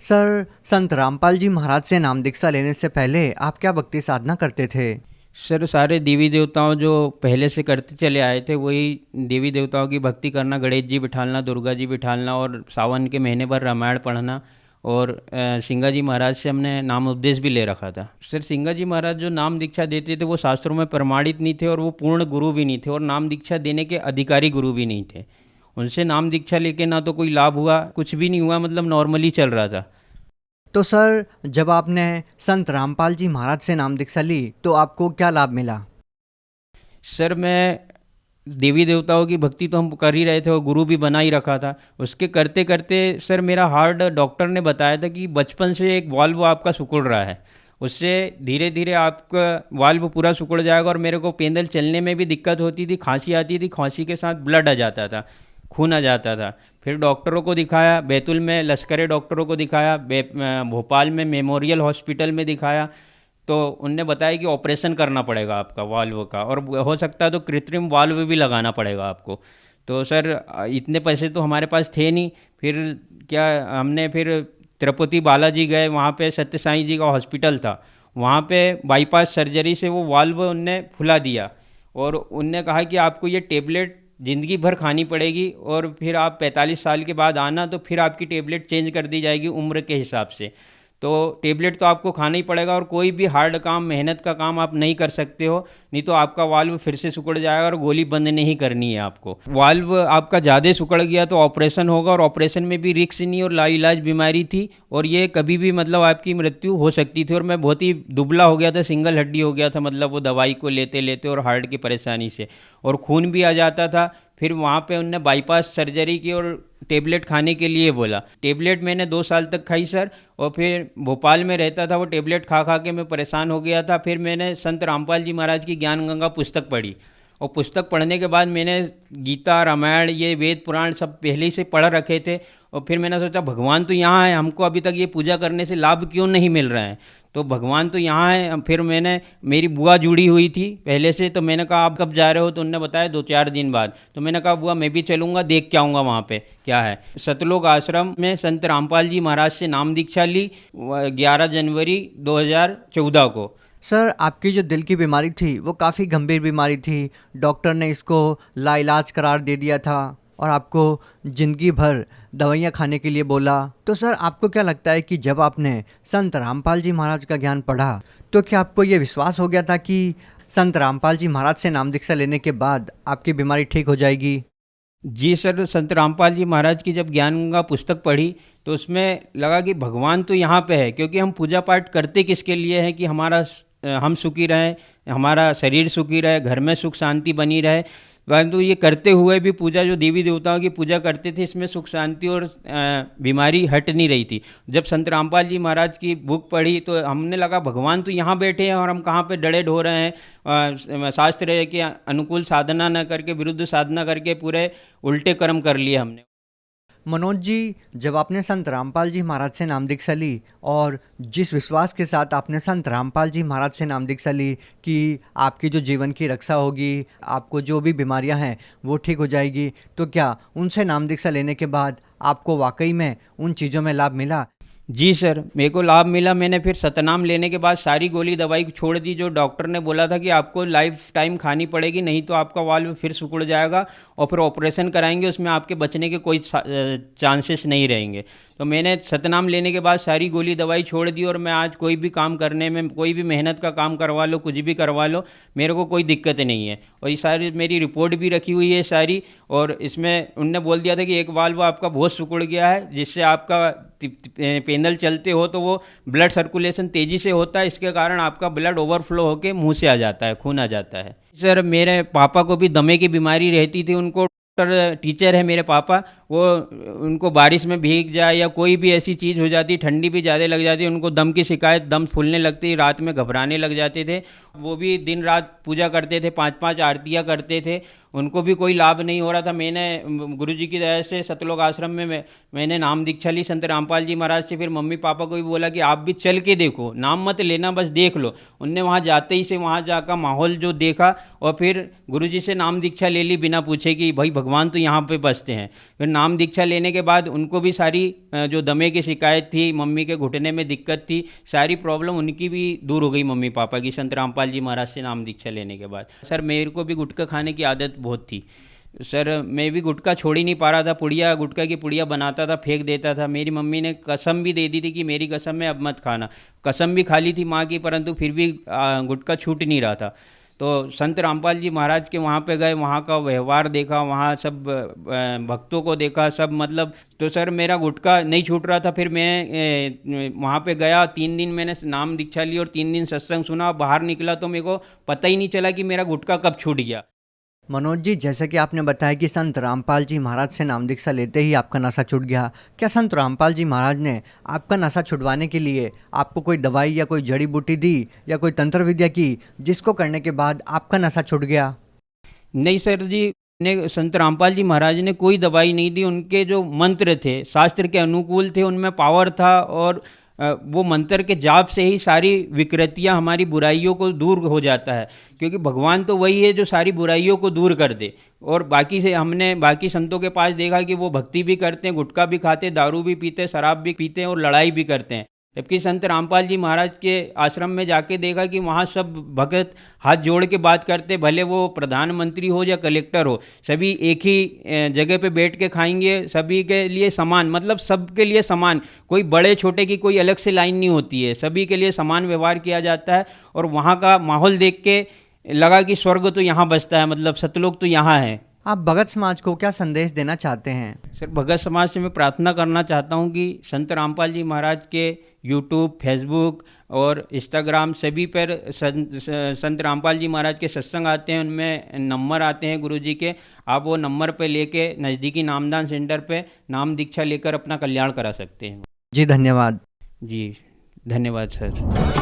सर संत रामपाल जी महाराज से नाम दीक्षा लेने से पहले आप क्या भक्ति साधना करते थे? सर सारे देवी देवताओं जो पहले से करते चले आए थे वही देवी देवताओं की भक्ति करना, गणेश जी बिठालना, दुर्गा जी बिठालना और सावन के महीने भर रामायण पढ़ना। और सिंगा जी महाराज से हमने नाम उपदेश भी ले रखा था। सर सिंगा जी महाराज जो नाम दीक्षा देते थे वो शास्त्रों में प्रमाणित नहीं थे और वो पूर्ण गुरु भी नहीं थे और नाम दीक्षा देने के अधिकारी गुरु भी नहीं थे। उनसे नाम दीक्षा लेके ना तो कोई लाभ हुआ, कुछ भी नहीं हुआ, मतलब नॉर्मली चल रहा था। तो सर जब आपने संत रामपाल जी महाराज से नाम दीक्षा ली तो आपको क्या लाभ मिला? सर मैं देवी देवताओं की भक्ति तो हम कर ही रहे थे और गुरु भी बना ही रखा था। उसके करते करते सर मेरा हार्ट डॉक्टर ने बताया था कि बचपन से एक वाल्व आपका सिकुड़ रहा है, उससे धीरे धीरे आपका वाल्व पूरा सिकुड़ जाएगा। और मेरे को पैदल चलने में भी दिक्कत होती थी, खांसी आती थी, खांसी के साथ ब्लड आ जाता था, खून आ जाता था। फिर डॉक्टरों को दिखाया, बैतूल में लश्करे डॉक्टरों को दिखाया, भोपाल में मेमोरियल हॉस्पिटल में दिखाया, तो उनने बताया कि ऑपरेशन करना पड़ेगा आपका वाल्व का और हो सकता है तो कृत्रिम वाल्व भी लगाना पड़ेगा आपको। तो सर इतने पैसे तो हमारे पास थे नहीं। फिर क्या हमने फिर तिरुपति बालाजी गए, वहाँ पे सत्य साईं जी का हॉस्पिटल था, वहाँ पे बाईपास सर्जरी से वो वाल्व उनने फुला दिया और उनने कहा कि आपको ये टेबलेट ज़िंदगी भर खानी पड़ेगी और फिर आप 45 साल के बाद आना तो फिर आपकी टेबलेट चेंज कर दी जाएगी उम्र के हिसाब से। तो टेबलेट तो आपको खाना ही पड़ेगा और कोई भी हार्ड काम, मेहनत का काम आप नहीं कर सकते हो, नहीं तो आपका वाल्व फिर से सिकुड़ जाएगा और गोली बंद नहीं करनी है आपको। वाल्व आपका ज़्यादा सिकुड़ गया तो ऑपरेशन होगा और ऑपरेशन में भी रिस्क नहीं और लाइलाज बीमारी थी और ये कभी भी मतलब आपकी मृत्यु हो सकती थी। और मैं बहुत ही दुबला हो गया था, सिंगल हड्डी हो गया था, मतलब वो दवाई को लेते लेते और हार्ट की परेशानी से, और खून भी आ जाता था। फिर वहाँ पे उनने बाईपास सर्जरी की और टेबलेट खाने के लिए बोला। टेबलेट मैंने 2 साल तक खाई सर, और फिर भोपाल में रहता था, वो टेबलेट खा खा के मैं परेशान हो गया था। फिर मैंने संत रामपाल जी महाराज की ज्ञान गंगा पुस्तक पढ़ी और पुस्तक पढ़ने के बाद मैंने गीता, रामायण, ये वेद पुराण सब पहले ही से पढ़ रखे थे। और फिर मैंने सोचा भगवान तो यहाँ है, हमको अभी तक ये पूजा करने से लाभ क्यों नहीं मिल रहा है, तो भगवान तो यहाँ है। फिर मैंने, मेरी बुआ जुड़ी हुई थी पहले से, तो मैंने कहा आप कब जा रहे हो, तो उनने बताया 2-4 दिन बाद। तो मैंने कहा बुआ मैं भी चलूँगा, देख के आऊँगा वहाँ पे क्या है। सतलोक आश्रम में संत रामपाल जी महाराज से नाम दीक्षा ली 11 जनवरी 2014 को। सर आपकी जो दिल की बीमारी थी वो काफ़ी गंभीर बीमारी थी, डॉक्टर ने इसको लाइलाज करार दे दिया था और आपको ज़िंदगी भर दवाइयाँ खाने के लिए बोला। तो सर आपको क्या लगता है कि जब आपने संत रामपाल जी महाराज का ज्ञान पढ़ा तो क्या आपको ये विश्वास हो गया था कि संत रामपाल जी महाराज से नाम दीक्षा लेने के बाद आपकी बीमारी ठीक हो जाएगी? जी सर, संत रामपाल जी महाराज की जब ज्ञान गंगा पुस्तक पढ़ी तो उसमें लगा कि भगवान तो यहाँ पे है, क्योंकि हम पूजा पाठ करते किसके लिए हैं कि हम सुखी रहें, हमारा शरीर सुखी रहे, घर में सुख शांति बनी रहे। परंतु ये करते हुए भी पूजा जो देवी देवताओं की पूजा करते थे इसमें सुख शांति और बीमारी हट नहीं रही थी। जब संत रामपाल जी महाराज की बुक पढ़ी तो हमने लगा भगवान तो यहाँ बैठे हैं और हम कहाँ पे डरे ढो रहे हैं। शास्त्र के अनुकूल साधना न करके विरुद्ध साधना करके पूरे उल्टे कर्म कर लिए हमने। मनोज जी, जब आपने संत रामपाल जी महाराज से नाम दीक्षा ली और जिस विश्वास के साथ आपने संत रामपाल जी महाराज से नाम दीक्षा ली कि आपकी जो जीवन की रक्षा होगी, आपको जो भी बीमारियां हैं वो ठीक हो जाएगी, तो क्या उनसे नाम दीक्षा लेने के बाद आपको वाकई में उन चीज़ों में लाभ मिला? जी सर, मेरे को लाभ मिला। मैंने फिर सतनाम लेने के बाद सारी गोली दवाई छोड़ दी जो डॉक्टर ने बोला था कि आपको लाइफ टाइम खानी पड़ेगी, नहीं तो आपका वाल्व फिर सिकुड़ जाएगा और फिर ऑपरेशन कराएंगे, उसमें आपके बचने के कोई चांसेस नहीं रहेंगे। तो मैंने सतनाम लेने के बाद सारी गोली दवाई छोड़ दी और मैं आज कोई भी काम करने में, कोई भी मेहनत का काम करवा लो, कुछ भी करवा लो, मेरे को कोई दिक्कत नहीं है। और ये सारी मेरी रिपोर्ट भी रखी हुई है सारी, और इसमें उनने बोल दिया था कि एक वाल्व आपका बहुत सिकुड़ गया है, जिससे आपका पेनल चलते हो तो वो ब्लड सर्कुलेशन तेज़ी से होता है, इसके कारण आपका ब्लड ओवरफ्लो होकर मुंह से आ जाता है, खून आ जाता है। सर मेरे पापा को भी दमे की बीमारी रहती थी, उनको टीचर है मेरे पापा, वो उनको बारिश में भीग जाए या कोई भी ऐसी चीज़ हो जाती, ठंडी भी ज़्यादा लग जाती, उनको दम की शिकायत, दम फूलने लगती, रात में घबराने लग जाते थे। वो भी दिन रात पूजा करते थे, 5-5 आरतियाँ करते थे, उनको भी कोई लाभ नहीं हो रहा था। मैंने गुरुजी की दया से सतलोक आश्रम में मैंने नाम दीक्षा ली संत रामपाल जी महाराज से। फिर मम्मी पापा को भी बोला कि आप भी चल के देखो, नाम मत लेना, बस देख लो। उनने वहाँ जाते ही से वहाँ जाकर माहौल जो देखा और फिर गुरुजी से नाम दीक्षा ले ली बिना पूछे कि भाई भगवान तो यहाँ पे बसते हैं। फिर नाम दीक्षा लेने के बाद उनको भी सारी जो दमे की शिकायत थी, मम्मी के घुटने में दिक्कत थी, सारी प्रॉब्लम उनकी भी दूर हो गई मम्मी पापा की संत रामपाल जी महाराज से नाम दीक्षा लेने के बाद। सर मेरे को भी गुटखा खाने की आदत बहुत थी सर, मैं भी गुटखा छोड़ ही नहीं पा रहा था। पुड़िया, गुटखा की पुड़िया बनाता था, फेंक देता था। मेरी मम्मी ने कसम भी दे दी थी कि मेरी कसम है अब मत खाना। कसम भी खा ली थी माँ की, परंतु फिर भी गुटखा छूट नहीं रहा था। तो संत रामपाल जी महाराज के वहाँ पे गए, वहाँ का व्यवहार देखा, वहाँ सब भक्तों को देखा, सब मतलब, तो सर मेरा गुटखा नहीं छूट रहा था। फिर मैं वहाँ पे गया, 3 दिन मैंने नाम दीक्षा ली और 3 दिन सत्संग सुना। बाहर निकला तो मेरे को पता ही नहीं चला कि मेरा गुटखा कब छूट गया। मनोज जी, जैसे कि आपने बताया कि संत रामपाल जी महाराज से नाम दीक्षा लेते ही आपका नशा छूट गया, क्या संत रामपाल जी महाराज ने आपका नशा छुड़वाने के लिए आपको कोई दवाई या कोई जड़ी बूटी दी या कोई तंत्र विद्या की, जिसको करने के बाद आपका नशा छूट गया? नहीं सर जी, ने संत रामपाल जी महाराज ने कोई दवाई नहीं दी। उनके जो मंत्र थे शास्त्र के अनुकूल थे, उनमें पावर था, और वो मंत्र के जाप से ही सारी विकृतियां, हमारी बुराइयों को दूर हो जाता है, क्योंकि भगवान तो वही है जो सारी बुराइयों को दूर कर दे। और बाकी से हमने बाकी संतों के पास देखा कि वो भक्ति भी करते हैं, गुटखा भी खाते, दारू भी पीते, शराब भी पीते हैं और लड़ाई भी करते हैं। जबकि संत रामपाल जी महाराज के आश्रम में जाके देखा कि वहाँ सब भगत हाथ जोड़ के बात करते, भले वो प्रधानमंत्री हो या कलेक्टर हो, सभी एक ही जगह पे बैठ के खाएंगे, सभी के लिए समान, मतलब सबके लिए समान, कोई बड़े छोटे की कोई अलग से लाइन नहीं होती है, सभी के लिए समान व्यवहार किया जाता है। और वहाँ का माहौल देख के लगा कि स्वर्ग तो यहाँ बसता है, मतलब सतलोक तो यहाँ है। आप भगत समाज को क्या संदेश देना चाहते हैं? सर भगत समाज से मैं प्रार्थना करना चाहता हूँ कि संत रामपाल जी महाराज के यूट्यूब, फेसबुक और इंस्टाग्राम सभी पर संत रामपाल जी महाराज के सत्संग आते हैं, उनमें नंबर आते हैं गुरुजी के। आप वो नंबर पे लेके नज़दीकी नामदान सेंटर पे नाम दीक्षा लेकर अपना कल्याण करा सकते हैं। जी धन्यवाद। जी धन्यवाद सर।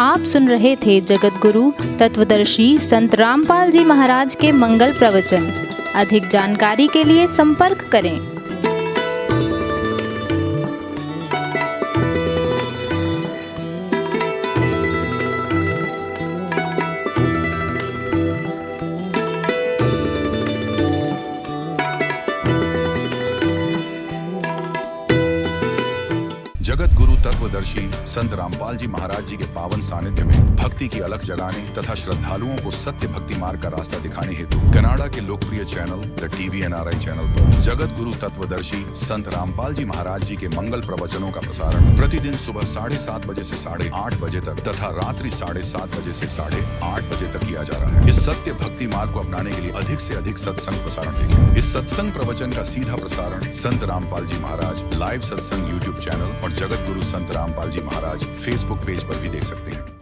आप सुन रहे थे जगत गुरु तत्वदर्शी संत रामपाल जी महाराज के मंगल प्रवचन। अधिक जानकारी के लिए संपर्क करें। जगत गुरु तत्वदर्शी संत रामपाल जी महाराज जी के पावन सानिध्य में भक्ति की अलख जगाने तथा श्रद्धालुओं को सत्य भक्ति मार्ग का रास्ता दिखाने हेतु कनाडा के लोकप्रिय channel the TV NRI channel पर जगत गुरु तत्वदर्शी संत रामपाल जी महाराज जी के मंगल प्रवचनों का प्रसारण प्रतिदिन सुबह 7:30 बजे से 8:30 बजे तक तथा रात्रि 7:30 बजे से 8:30 बजे तक किया जा रहा है। इस सत्य भक्ति मार्ग को अपनाने के लिए अधिक से अधिक सत्संग प्रसारण देखें। इस सत्संग प्रवचन का सीधा प्रसारण संत रामपाल जी महाराज लाइव सत्संग YouTube चैनल और जगत गुरु संत रामपाल जी महाराज Facebook पेज पर भी देख सकते हैं।